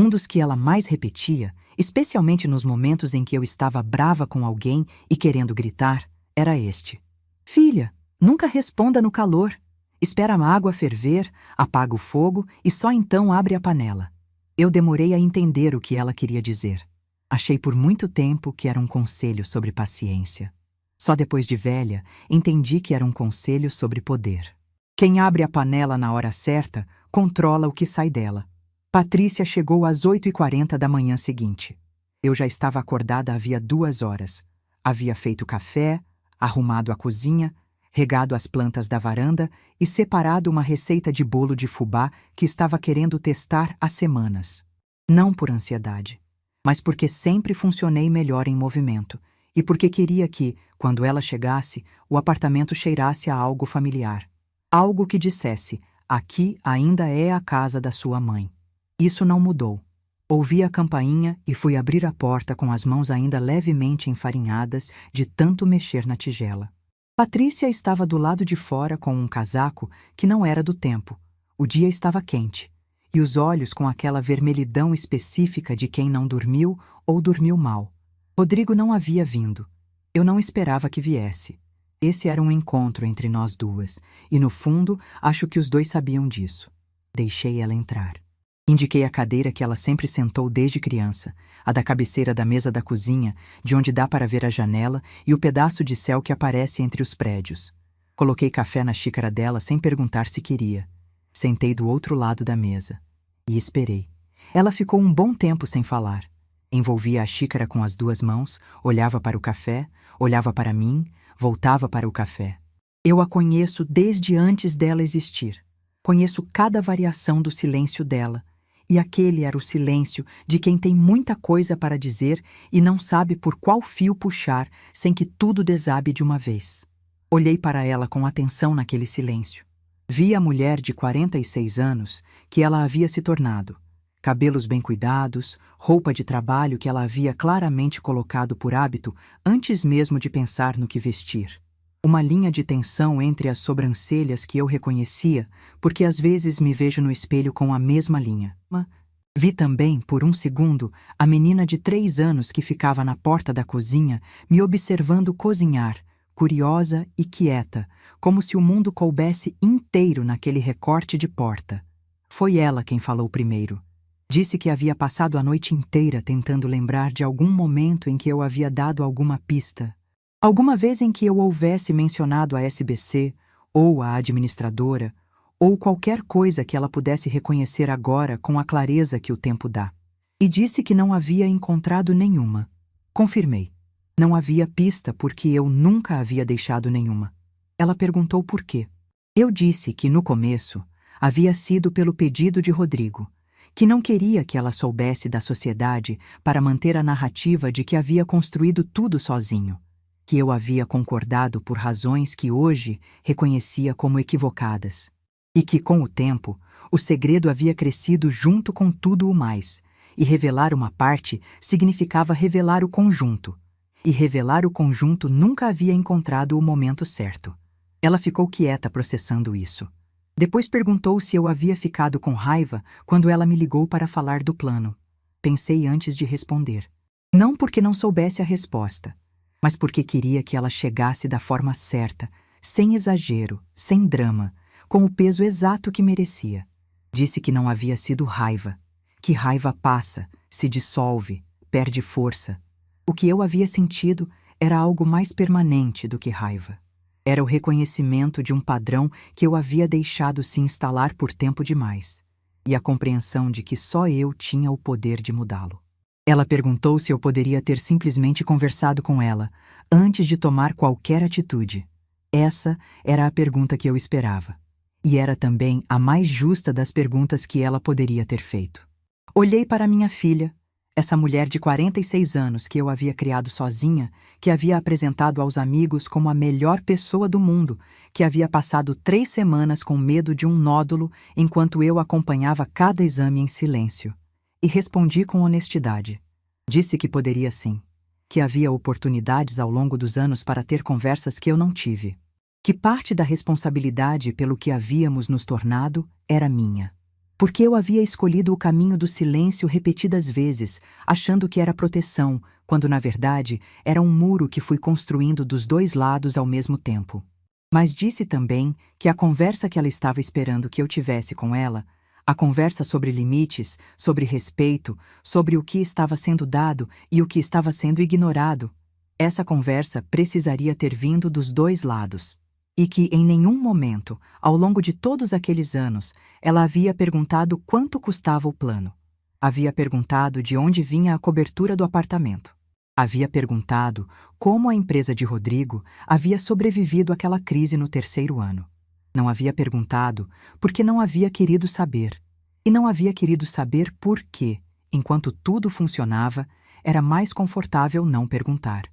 Um dos que ela mais repetia, especialmente nos momentos em que eu estava brava com alguém e querendo gritar, era este: Filha, nunca responda no calor. Espera a água ferver, apaga o fogo e só então abre a panela. Eu demorei a entender o que ela queria dizer. Achei por muito tempo que era um conselho sobre paciência. Só depois de velha, entendi que era um conselho sobre poder. Quem abre a panela na hora certa, controla o que sai dela. Patrícia chegou às 8h40 da manhã seguinte. Eu já estava acordada havia 2 horas. Havia feito café, arrumado a cozinha, regado as plantas da varanda e separado uma receita de bolo de fubá que estava querendo testar há semanas. Não por ansiedade, mas porque sempre funcionei melhor em movimento e porque queria que, quando ela chegasse, o apartamento cheirasse a algo familiar. Algo que dissesse: aqui ainda é a casa da sua mãe. Isso não mudou. Ouvi a campainha e fui abrir a porta com as mãos ainda levemente enfarinhadas de tanto mexer na tigela. Patrícia estava do lado de fora com um casaco que não era do tempo. O dia estava quente, e os olhos com aquela vermelhidão específica de quem não dormiu ou dormiu mal. Rodrigo não havia vindo. Eu não esperava que viesse. Esse era um encontro entre nós duas, e no fundo, acho que os dois sabiam disso. Deixei ela entrar. Indiquei a cadeira que ela sempre sentou desde criança, a da cabeceira da mesa da cozinha, de onde dá para ver a janela e o pedaço de céu que aparece entre os prédios. Coloquei café na xícara dela sem perguntar se queria. Sentei do outro lado da mesa. E esperei. Ela ficou um bom tempo sem falar. Envolvia a xícara com as 2 mãos, olhava para o café, olhava para mim, voltava para o café. Eu a conheço desde antes dela existir. Conheço cada variação do silêncio dela. E aquele era o silêncio de quem tem muita coisa para dizer e não sabe por qual fio puxar sem que tudo desabe de uma vez. Olhei para ela com atenção naquele silêncio. Vi a mulher de 46 anos que ela havia se tornado. Cabelos bem cuidados, roupa de trabalho que ela havia claramente colocado por hábito antes mesmo de pensar no que vestir. Uma linha de tensão entre as sobrancelhas que eu reconhecia, porque às vezes me vejo no espelho com a mesma linha. Vi também, por um segundo, a menina de 3 anos que ficava na porta da cozinha, me observando cozinhar, curiosa e quieta, como se o mundo coubesse inteiro naquele recorte de porta. Foi ela quem falou primeiro. Disse que havia passado a noite inteira tentando lembrar de algum momento em que eu havia dado alguma pista. Alguma vez em que eu houvesse mencionado a SBC, ou a administradora, ou qualquer coisa que ela pudesse reconhecer agora com a clareza que o tempo dá. E disse que não havia encontrado nenhuma. Confirmei. Não havia pista porque eu nunca havia deixado nenhuma. Ela perguntou por quê. Eu disse que, no começo, havia sido pelo pedido de Rodrigo, que não queria que ela soubesse da sociedade para manter a narrativa de que havia construído tudo sozinho, que eu havia concordado por razões que hoje reconhecia como equivocadas, e que, com o tempo, o segredo havia crescido junto com tudo o mais, e revelar uma parte significava revelar o conjunto, e revelar o conjunto nunca havia encontrado o momento certo. Ela ficou quieta processando isso. Depois perguntou se eu havia ficado com raiva quando ela me ligou para falar do plano. Pensei antes de responder. Não porque não soubesse a resposta, mas porque queria que ela chegasse da forma certa, sem exagero, sem drama, com o peso exato que merecia. Disse que não havia sido raiva, que raiva passa, se dissolve, perde força. O que eu havia sentido era algo mais permanente do que raiva. Era o reconhecimento de um padrão que eu havia deixado se instalar por tempo demais, e a compreensão de que só eu tinha o poder de mudá-lo. Ela perguntou se eu poderia ter simplesmente conversado com ela, antes de tomar qualquer atitude. Essa era a pergunta que eu esperava. E era também a mais justa das perguntas que ela poderia ter feito. Olhei para minha filha, essa mulher de 46 anos que eu havia criado sozinha, que havia apresentado aos amigos como a melhor pessoa do mundo, que havia passado 3 semanas com medo de um nódulo enquanto eu acompanhava cada exame em silêncio. E respondi com honestidade. Disse que poderia sim, que havia oportunidades ao longo dos anos para ter conversas que eu não tive. Que parte da responsabilidade pelo que havíamos nos tornado era minha. Porque eu havia escolhido o caminho do silêncio repetidas vezes, achando que era proteção, quando na verdade era um muro que fui construindo dos dois lados ao mesmo tempo. Mas disse também que a conversa que ela estava esperando que eu tivesse com ela, a conversa sobre limites, sobre respeito, sobre o que estava sendo dado e o que estava sendo ignorado, essa conversa precisaria ter vindo dos dois lados. E que em nenhum momento, ao longo de todos aqueles anos, ela havia perguntado quanto custava o plano. Havia perguntado de onde vinha a cobertura do apartamento. Havia perguntado como a empresa de Rodrigo havia sobrevivido àquela crise no terceiro ano. Não havia perguntado porque não havia querido saber. E não havia querido saber por quê, enquanto tudo funcionava, era mais confortável não perguntar.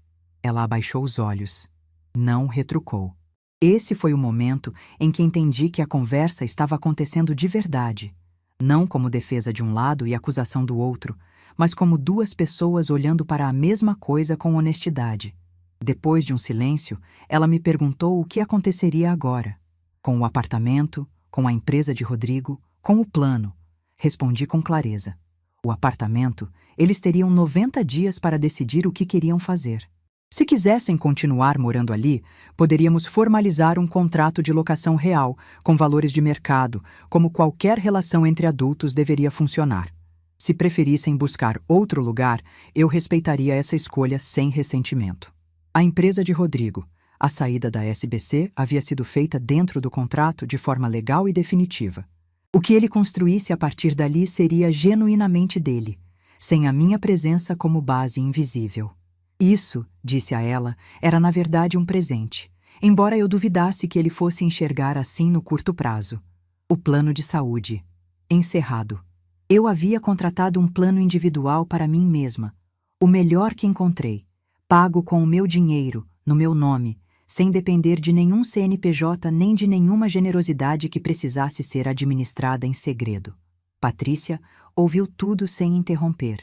Ela abaixou os olhos. Não retrucou. Esse foi o momento em que entendi que a conversa estava acontecendo de verdade, não como defesa de um lado e acusação do outro, mas como duas pessoas olhando para a mesma coisa com honestidade. Depois de um silêncio, ela me perguntou o que aconteceria agora. Com o apartamento, com a empresa de Rodrigo, com o plano. Respondi com clareza. O apartamento, eles teriam 90 dias para decidir o que queriam fazer. Se quisessem continuar morando ali, poderíamos formalizar um contrato de locação real, com valores de mercado, como qualquer relação entre adultos deveria funcionar. Se preferissem buscar outro lugar, eu respeitaria essa escolha sem ressentimento. A empresa de Rodrigo, a saída da SBC havia sido feita dentro do contrato de forma legal e definitiva. O que ele construísse a partir dali seria genuinamente dele, sem a minha presença como base invisível. Isso, disse a ela, era na verdade um presente, embora eu duvidasse que ele fosse enxergar assim no curto prazo. O plano de saúde. Encerrado. Eu havia contratado um plano individual para mim mesma, o melhor que encontrei, pago com o meu dinheiro, no meu nome, sem depender de nenhum CNPJ nem de nenhuma generosidade que precisasse ser administrada em segredo. Patrícia ouviu tudo sem interromper.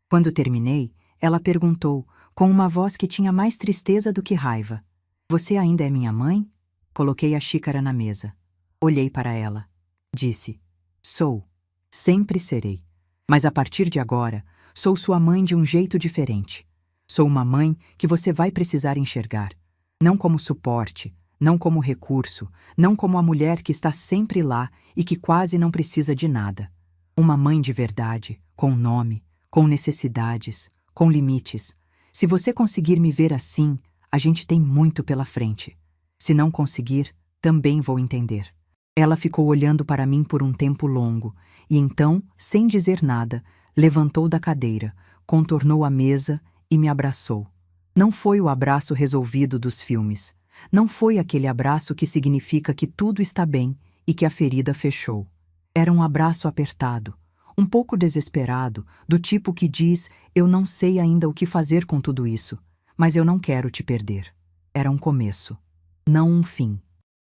Quando terminei, ela perguntou, com uma voz que tinha mais tristeza do que raiva: "Você ainda é minha mãe?" Coloquei a xícara na mesa. Olhei para ela. Disse: "Sou. Sempre serei. Mas a partir de agora, sou sua mãe de um jeito diferente. Sou uma mãe que você vai precisar enxergar. Não como suporte, não como recurso, não como a mulher que está sempre lá e que quase não precisa de nada. Uma mãe de verdade, com nome, com necessidades, com limites. Se você conseguir me ver assim, a gente tem muito pela frente. Se não conseguir, também vou entender." Ela ficou olhando para mim por um tempo longo, e então, sem dizer nada, levantou da cadeira, contornou a mesa e me abraçou. Não foi o abraço resolvido dos filmes. Não foi aquele abraço que significa que tudo está bem e que a ferida fechou. Era um abraço apertado, um pouco desesperado, do tipo que diz: "Eu não sei ainda o que fazer com tudo isso, mas eu não quero te perder." Era um começo, não um fim.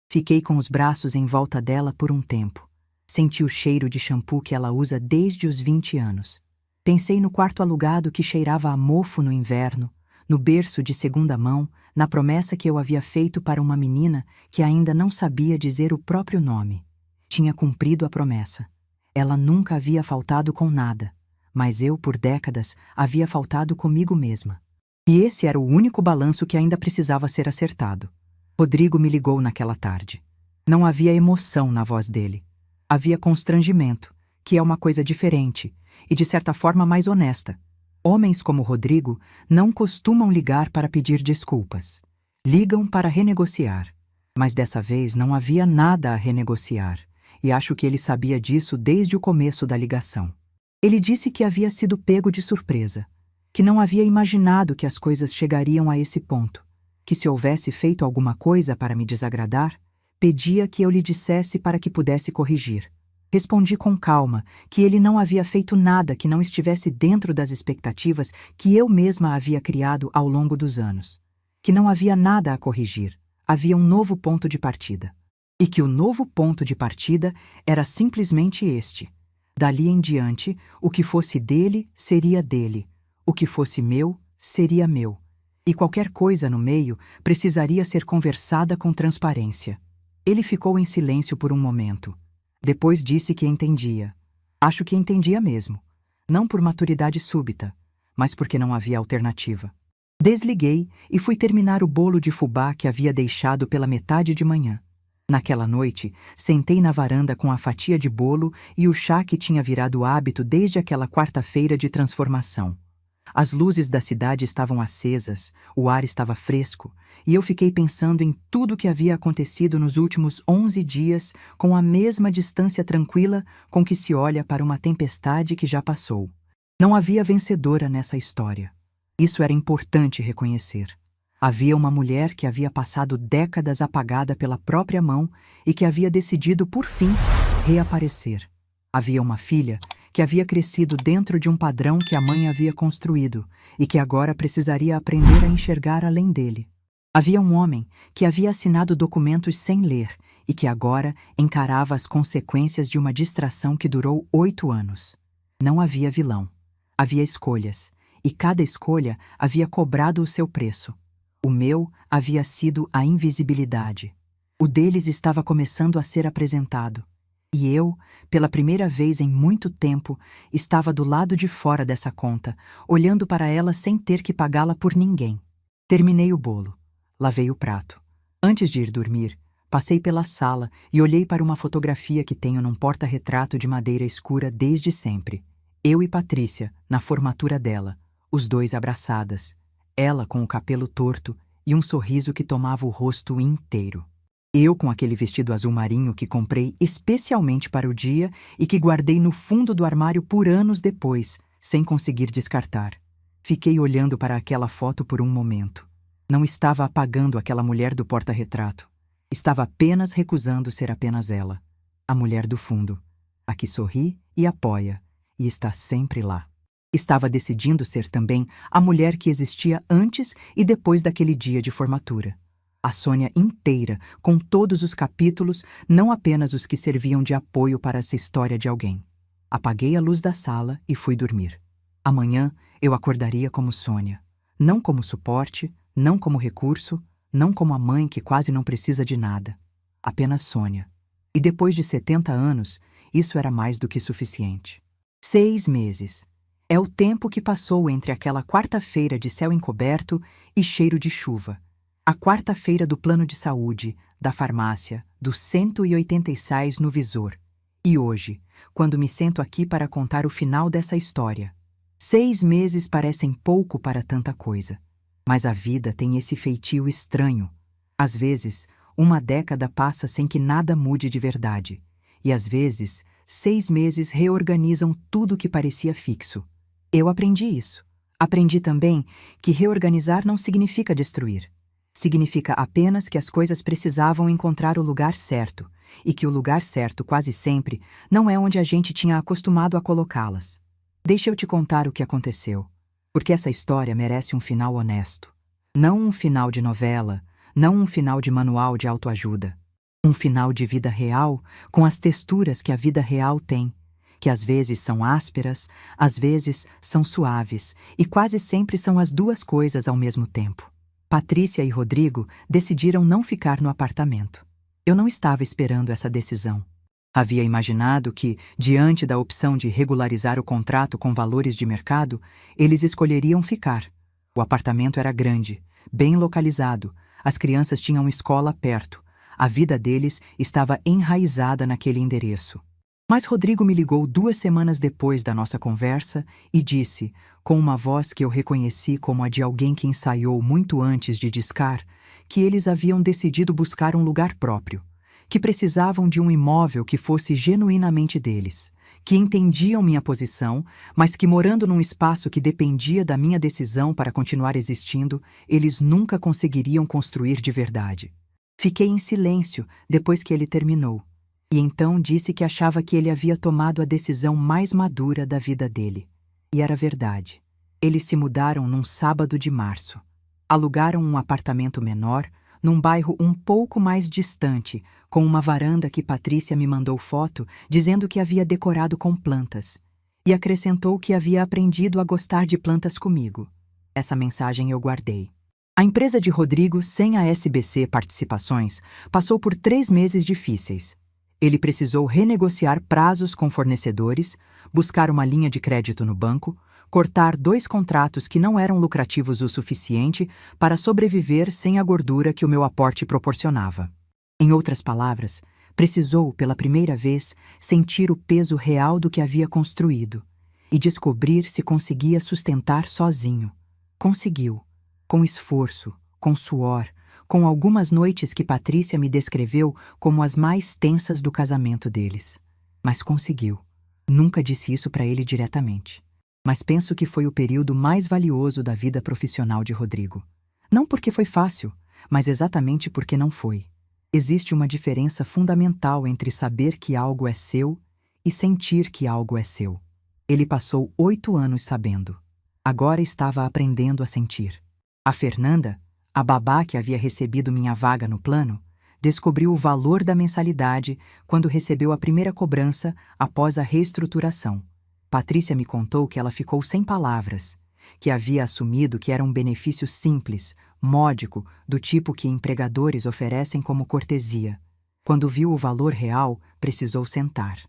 Fiquei com os braços em volta dela por um tempo. Senti o cheiro de shampoo que ela usa desde os 20 anos. Pensei no quarto alugado que cheirava a mofo no inverno, no berço de segunda mão, na promessa que eu havia feito para uma menina que ainda não sabia dizer o próprio nome. Tinha cumprido a promessa. Ela nunca havia faltado com nada, mas eu, por décadas, havia faltado comigo mesma. E esse era o único balanço que ainda precisava ser acertado. Rodrigo me ligou naquela tarde. Não havia emoção na voz dele. Havia constrangimento, que é uma coisa diferente e, de certa forma, mais honesta. Homens como Rodrigo não costumam ligar para pedir desculpas. Ligam para renegociar. Mas dessa vez não havia nada a renegociar, e acho que ele sabia disso desde o começo da ligação. Ele disse que havia sido pego de surpresa, que não havia imaginado que as coisas chegariam a esse ponto, que se houvesse feito alguma coisa para me desagradar, pedia que eu lhe dissesse para que pudesse corrigir. Respondi com calma que ele não havia feito nada que não estivesse dentro das expectativas que eu mesma havia criado ao longo dos anos, que não havia nada a corrigir, havia um novo ponto de partida. E que o novo ponto de partida era simplesmente este. Dali em diante, o que fosse dele, seria dele. O que fosse meu, seria meu. E qualquer coisa no meio precisaria ser conversada com transparência. Ele ficou em silêncio por um momento. Depois disse que entendia. Acho que entendia mesmo. Não por maturidade súbita, mas porque não havia alternativa. Desliguei e fui terminar o bolo de fubá que havia deixado pela metade de manhã. Naquela noite, sentei na varanda com a fatia de bolo e o chá que tinha virado hábito desde aquela quarta-feira de transformação. As luzes da cidade estavam acesas, o ar estava fresco, e eu fiquei pensando em tudo o que havia acontecido nos últimos 11 dias com a mesma distância tranquila com que se olha para uma tempestade que já passou. Não havia vencedora nessa história. Isso era importante reconhecer. Havia uma mulher que havia passado décadas apagada pela própria mão e que havia decidido, por fim, reaparecer. Havia uma filha que havia crescido dentro de um padrão que a mãe havia construído e que agora precisaria aprender a enxergar além dele. Havia um homem que havia assinado documentos sem ler e que agora encarava as consequências de uma distração que durou 8 anos. Não havia vilão. Havia escolhas, e cada escolha havia cobrado o seu preço. O meu havia sido a invisibilidade. O deles estava começando a ser apresentado. E eu, pela primeira vez em muito tempo, estava do lado de fora dessa conta, olhando para ela sem ter que pagá-la por ninguém. Terminei o bolo. Lavei o prato. Antes de ir dormir, passei pela sala e olhei para uma fotografia que tenho num porta-retrato de madeira escura desde sempre. Eu e Patrícia, na formatura dela, os dois abraçadas. Ela com o cabelo torto e um sorriso que tomava o rosto inteiro. Eu com aquele vestido azul marinho que comprei especialmente para o dia e que guardei no fundo do armário por anos depois, sem conseguir descartar. Fiquei olhando para aquela foto por um momento. Não estava apagando aquela mulher do porta-retrato. Estava apenas recusando ser apenas ela. A mulher do fundo. A que sorri e apoia, e está sempre lá. Estava decidindo ser também a mulher que existia antes e depois daquele dia de formatura. A Sônia inteira, com todos os capítulos, não apenas os que serviam de apoio para essa história de alguém. Apaguei a luz da sala e fui dormir. Amanhã eu acordaria como Sônia. Não como suporte, não como recurso, não como a mãe que quase não precisa de nada. Apenas Sônia. E depois de 70 anos, isso era mais do que suficiente. 6 meses. É o tempo que passou entre aquela quarta-feira de céu encoberto e cheiro de chuva. A quarta-feira do plano de saúde, da farmácia, dos 186 no visor. E hoje, quando me sento aqui para contar o final dessa história. 6 meses parecem pouco para tanta coisa. Mas a vida tem esse feitio estranho. Às vezes, uma década passa sem que nada mude de verdade. E às vezes, 6 meses reorganizam tudo que parecia fixo. Eu aprendi isso. Aprendi também que reorganizar não significa destruir. Significa apenas que as coisas precisavam encontrar o lugar certo, e que o lugar certo, quase sempre, não é onde a gente tinha acostumado a colocá-las. Deixa eu te contar o que aconteceu, porque essa história merece um final honesto. Não um final de novela, não um final de manual de autoajuda. Um final de vida real, com as texturas que a vida real tem, que às vezes são ásperas, às vezes são suaves, e quase sempre são as duas coisas ao mesmo tempo. Patrícia e Rodrigo decidiram não ficar no apartamento. Eu não estava esperando essa decisão. Havia imaginado que, diante da opção de regularizar o contrato com valores de mercado, eles escolheriam ficar. O apartamento era grande, bem localizado, as crianças tinham escola perto, a vida deles estava enraizada naquele endereço. Mas Rodrigo me ligou 2 semanas depois da nossa conversa e disse, com uma voz que eu reconheci como a de alguém que ensaiou muito antes de discar, que eles haviam decidido buscar um lugar próprio, que precisavam de um imóvel que fosse genuinamente deles, que entendiam minha posição, mas que morando num espaço que dependia da minha decisão para continuar existindo, eles nunca conseguiriam construir de verdade. Fiquei em silêncio depois que ele terminou. E então disse que achava que ele havia tomado a decisão mais madura da vida dele. E era verdade. Eles se mudaram num sábado de março. Alugaram um apartamento menor, num bairro um pouco mais distante, com uma varanda que Patrícia me mandou foto, dizendo que havia decorado com plantas. E acrescentou que havia aprendido a gostar de plantas comigo. Essa mensagem eu guardei. A empresa de Rodrigo, sem a SBC Participações, passou por 3 meses difíceis. Ele precisou renegociar prazos com fornecedores, buscar uma linha de crédito no banco, cortar 2 contratos que não eram lucrativos o suficiente para sobreviver sem a gordura que o meu aporte proporcionava. Em outras palavras, precisou, pela primeira vez, sentir o peso real do que havia construído e descobrir se conseguia sustentar sozinho. Conseguiu, com esforço, com suor, com algumas noites que Patrícia me descreveu como as mais tensas do casamento deles. Mas conseguiu. Nunca disse isso para ele diretamente. Mas penso que foi o período mais valioso da vida profissional de Rodrigo. Não porque foi fácil, mas exatamente porque não foi. Existe uma diferença fundamental entre saber que algo é seu e sentir que algo é seu. Ele passou 8 anos sabendo. Agora estava aprendendo a sentir. A Fernanda, a babá que havia recebido minha vaga no plano, descobriu o valor da mensalidade quando recebeu a primeira cobrança após a reestruturação. Patrícia me contou que ela ficou sem palavras, que havia assumido que era um benefício simples, módico, do tipo que empregadores oferecem como cortesia. Quando viu o valor real, precisou sentar.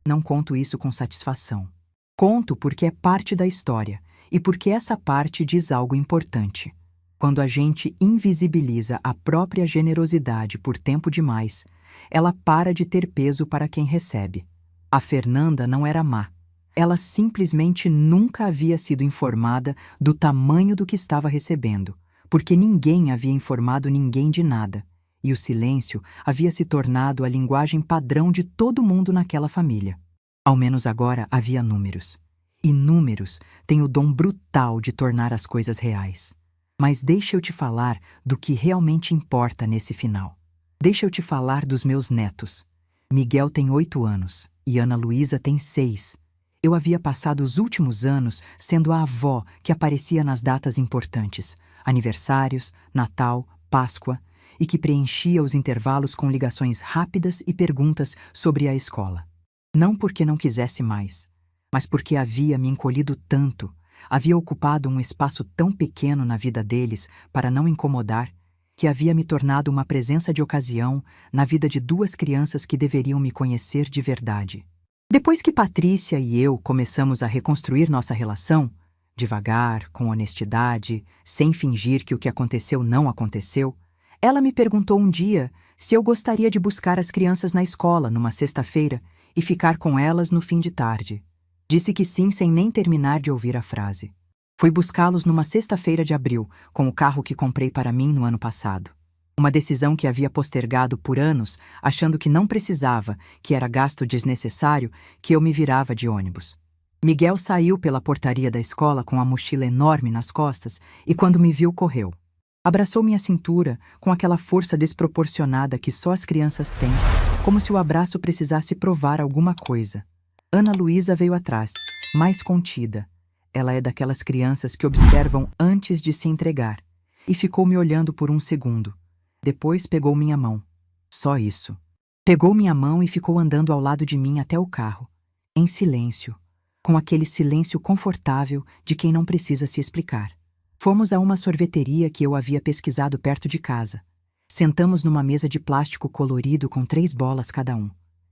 Não conto isso com satisfação. Conto porque é parte da história e porque essa parte diz algo importante. Quando a gente invisibiliza a própria generosidade por tempo demais, ela para de ter peso para quem recebe. A Fernanda não era má. Ela simplesmente nunca havia sido informada do tamanho do que estava recebendo, porque ninguém havia informado ninguém de nada, e o silêncio havia se tornado a linguagem padrão de todo mundo naquela família. Ao menos agora havia números. E números têm o dom brutal de tornar as coisas reais. Mas deixa eu te falar do que realmente importa nesse final. Deixa eu te falar dos meus netos. Miguel tem 8 anos e Ana Luísa tem 6. Eu havia passado os últimos anos sendo a avó que aparecia nas datas importantes, aniversários, Natal, Páscoa, e que preenchia os intervalos com ligações rápidas e perguntas sobre a escola. Não porque não quisesse mais, mas porque havia me encolhido tanto, havia ocupado um espaço tão pequeno na vida deles para não incomodar, que havia me tornado uma presença de ocasião na vida de 2 crianças que deveriam me conhecer de verdade. Depois que Patrícia e eu começamos a reconstruir nossa relação, devagar, com honestidade, sem fingir que o que aconteceu não aconteceu, ela me perguntou um dia se eu gostaria de buscar as crianças na escola numa sexta-feira e ficar com elas no fim de tarde. Disse que sim sem nem terminar de ouvir a frase. Fui buscá-los numa sexta-feira de abril, com o carro que comprei para mim no ano passado. Uma decisão que havia postergado por anos, achando que não precisava, que era gasto desnecessário, que eu me virava de ônibus. Miguel saiu pela portaria da escola com a mochila enorme nas costas e, quando me viu, correu. Abraçou minha cintura com aquela força desproporcionada que só as crianças têm, como se o abraço precisasse provar alguma coisa. Ana Luísa veio atrás, mais contida. Ela é daquelas crianças que observam antes de se entregar, e ficou me olhando por um segundo. Depois pegou minha mão. Só isso. Pegou minha mão e ficou andando ao lado de mim até o carro, em silêncio, com aquele silêncio confortável de quem não precisa se explicar. Fomos a uma sorveteria que eu havia pesquisado perto de casa. Sentamos numa mesa de plástico colorido com 3 bolas cada um.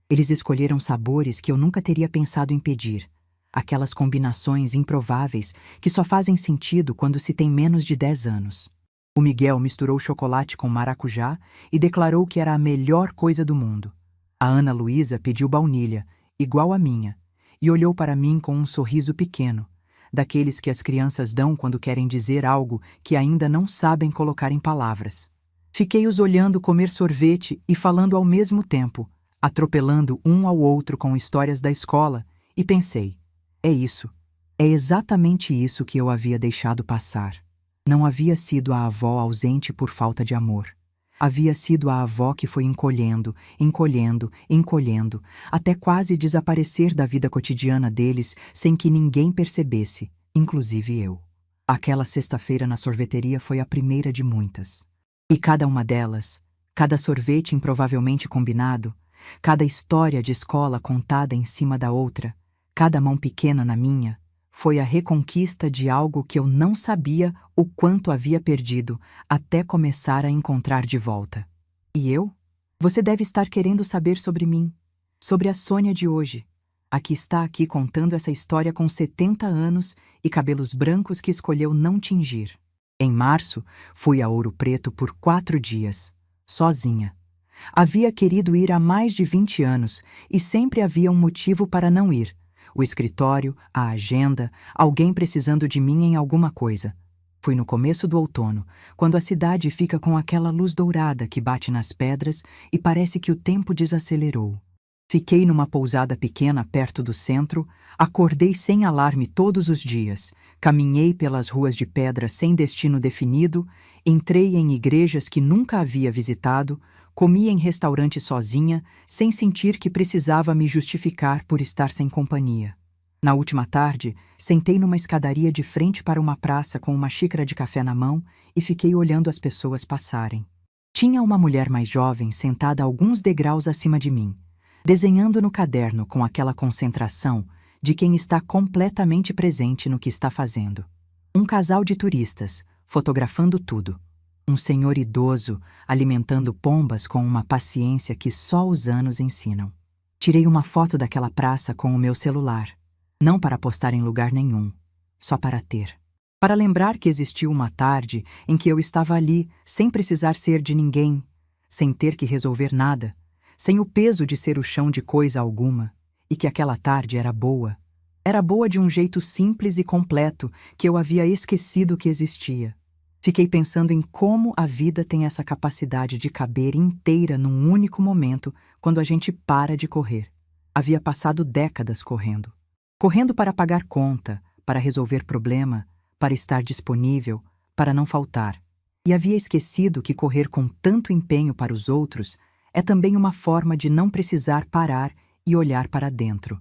Eles escolheram sabores que eu nunca teria pensado em pedir. Aquelas combinações improváveis que só fazem sentido quando se tem menos de 10 anos. O Miguel misturou chocolate com maracujá e declarou que era a melhor coisa do mundo. A Ana Luísa pediu baunilha, igual a minha, e olhou para mim com um sorriso pequeno, daqueles que as crianças dão quando querem dizer algo que ainda não sabem colocar em palavras. Fiquei os olhando comer sorvete e falando ao mesmo tempo, atropelando um ao outro com histórias da escola, e pensei, é isso, é exatamente isso que eu havia deixado passar. Não havia sido a avó ausente por falta de amor. Havia sido a avó que foi encolhendo, encolhendo, encolhendo, até quase desaparecer da vida cotidiana deles sem que ninguém percebesse, inclusive eu. Aquela sexta-feira na sorveteria foi a primeira de muitas. E cada uma delas, cada sorvete improvavelmente combinado, cada história de escola contada em cima da outra, cada mão pequena na minha, foi a reconquista de algo que eu não sabia o quanto havia perdido até começar a encontrar de volta. E eu? Você deve estar querendo saber sobre mim. Sobre a Sônia de hoje, a que está aqui contando essa história com 70 anos e cabelos brancos que escolheu não tingir. Em março, fui a Ouro Preto por 4 dias, sozinha. Havia querido ir há mais de 20 anos e sempre havia um motivo para não ir. O escritório, a agenda, alguém precisando de mim em alguma coisa. Fui no começo do outono, quando a cidade fica com aquela luz dourada que bate nas pedras e parece que o tempo desacelerou. Fiquei numa pousada pequena perto do centro, acordei sem alarme todos os dias, caminhei pelas ruas de pedra sem destino definido, entrei em igrejas que nunca havia visitado, comi em restaurante sozinha, sem sentir que precisava me justificar por estar sem companhia. Na última tarde, sentei numa escadaria de frente para uma praça com uma xícara de café na mão e fiquei olhando as pessoas passarem. Tinha uma mulher mais jovem sentada alguns degraus acima de mim, desenhando no caderno com aquela concentração de quem está completamente presente no que está fazendo. Um casal de turistas, fotografando tudo. Um senhor idoso alimentando pombas com uma paciência que só os anos ensinam. Tirei uma foto daquela praça com o meu celular, não para postar em lugar nenhum, só para ter. Para lembrar que existiu uma tarde em que eu estava ali, sem precisar ser de ninguém, sem ter que resolver nada, sem o peso de ser o chão de coisa alguma, e que aquela tarde era boa. Era boa de um jeito simples e completo que eu havia esquecido que existia. Fiquei pensando em como a vida tem essa capacidade de caber inteira num único momento quando a gente para de correr. Havia passado décadas correndo. Correndo para pagar conta, para resolver problema, para estar disponível, para não faltar. E havia esquecido que correr com tanto empenho para os outros é também uma forma de não precisar parar e olhar para dentro.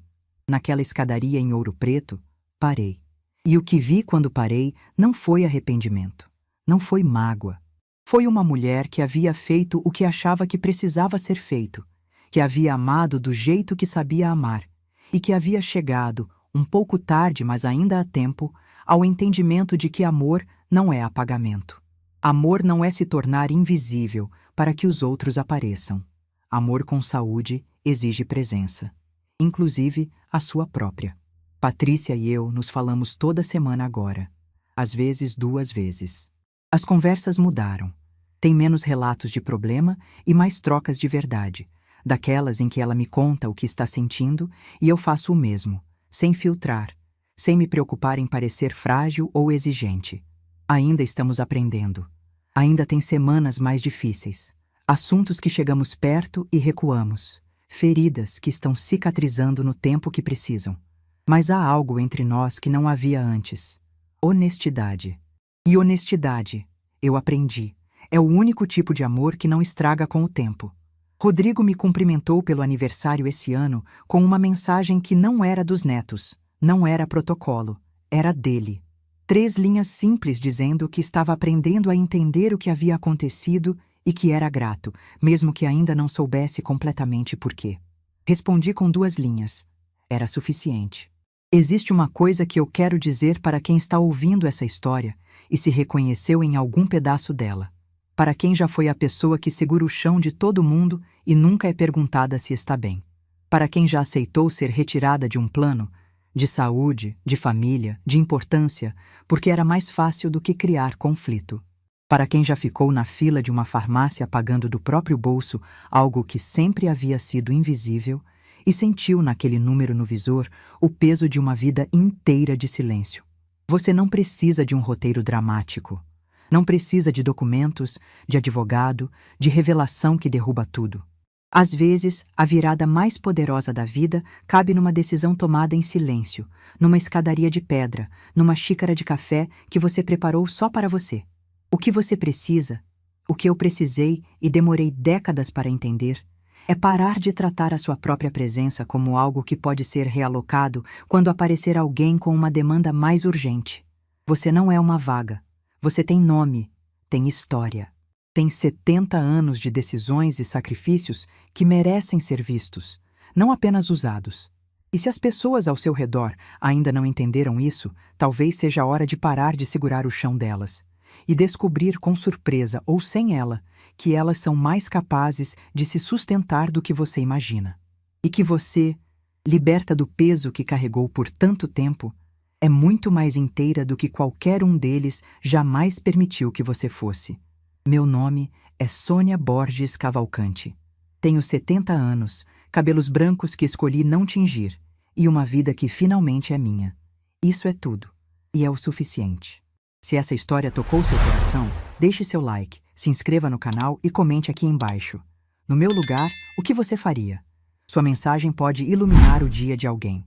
Naquela escadaria em Ouro Preto, parei. E o que vi quando parei não foi arrependimento, não foi mágoa. Foi uma mulher que havia feito o que achava que precisava ser feito, que havia amado do jeito que sabia amar, e que havia chegado, um pouco tarde, mas ainda a tempo, ao entendimento de que amor não é apagamento. Amor não é se tornar invisível para que os outros apareçam. Amor com saúde exige presença, inclusive a sua própria. Patrícia e eu nos falamos toda semana agora, às vezes 2 vezes. As conversas mudaram. Tem menos relatos de problema e mais trocas de verdade, daquelas em que ela me conta o que está sentindo e eu faço o mesmo, sem filtrar, sem me preocupar em parecer frágil ou exigente. Ainda estamos aprendendo. Ainda tem semanas mais difíceis. Assuntos que chegamos perto e recuamos. Feridas que estão cicatrizando no tempo que precisam. Mas há algo entre nós que não havia antes. Honestidade. E honestidade, eu aprendi, é o único tipo de amor que não estraga com o tempo. Rodrigo me cumprimentou pelo aniversário esse ano com uma mensagem que não era dos netos, não era protocolo, era dele. 3 linhas simples dizendo que estava aprendendo a entender o que havia acontecido e que era grato, mesmo que ainda não soubesse completamente por quê. Respondi com 2 linhas. Era suficiente. Existe uma coisa que eu quero dizer para quem está ouvindo essa história e se reconheceu em algum pedaço dela. Para quem já foi a pessoa que segura o chão de todo mundo e nunca é perguntada se está bem. Para quem já aceitou ser retirada de um plano, de saúde, de família, de importância, porque era mais fácil do que criar conflito. Para quem já ficou na fila de uma farmácia pagando do próprio bolso algo que sempre havia sido invisível e sentiu naquele número no visor o peso de uma vida inteira de silêncio. Você não precisa de um roteiro dramático. Não precisa de documentos, de advogado, de revelação que derruba tudo. Às vezes, a virada mais poderosa da vida cabe numa decisão tomada em silêncio, numa escadaria de pedra, numa xícara de café que você preparou só para você. O que você precisa, o que eu precisei e demorei décadas para entender, é parar de tratar a sua própria presença como algo que pode ser realocado quando aparecer alguém com uma demanda mais urgente. Você não é uma vaga. Você tem nome, tem história. Tem 70 anos de decisões e sacrifícios que merecem ser vistos, não apenas usados. E se as pessoas ao seu redor ainda não entenderam isso, talvez seja a hora de parar de segurar o chão delas e descobrir com surpresa ou sem ela que elas são mais capazes de se sustentar do que você imagina. e que você, liberta do peso que carregou por tanto tempo, é muito mais inteira do que qualquer um deles jamais permitiu que você fosse. Meu nome é Sônia Borges Cavalcante. Tenho 70 anos, cabelos brancos que escolhi não tingir e uma vida que finalmente é minha. Isso é tudo, e é o suficiente. Se essa história tocou seu coração, deixe seu like, se inscreva no canal e comente aqui embaixo. No meu lugar, o que você faria? Sua mensagem pode iluminar o dia de alguém.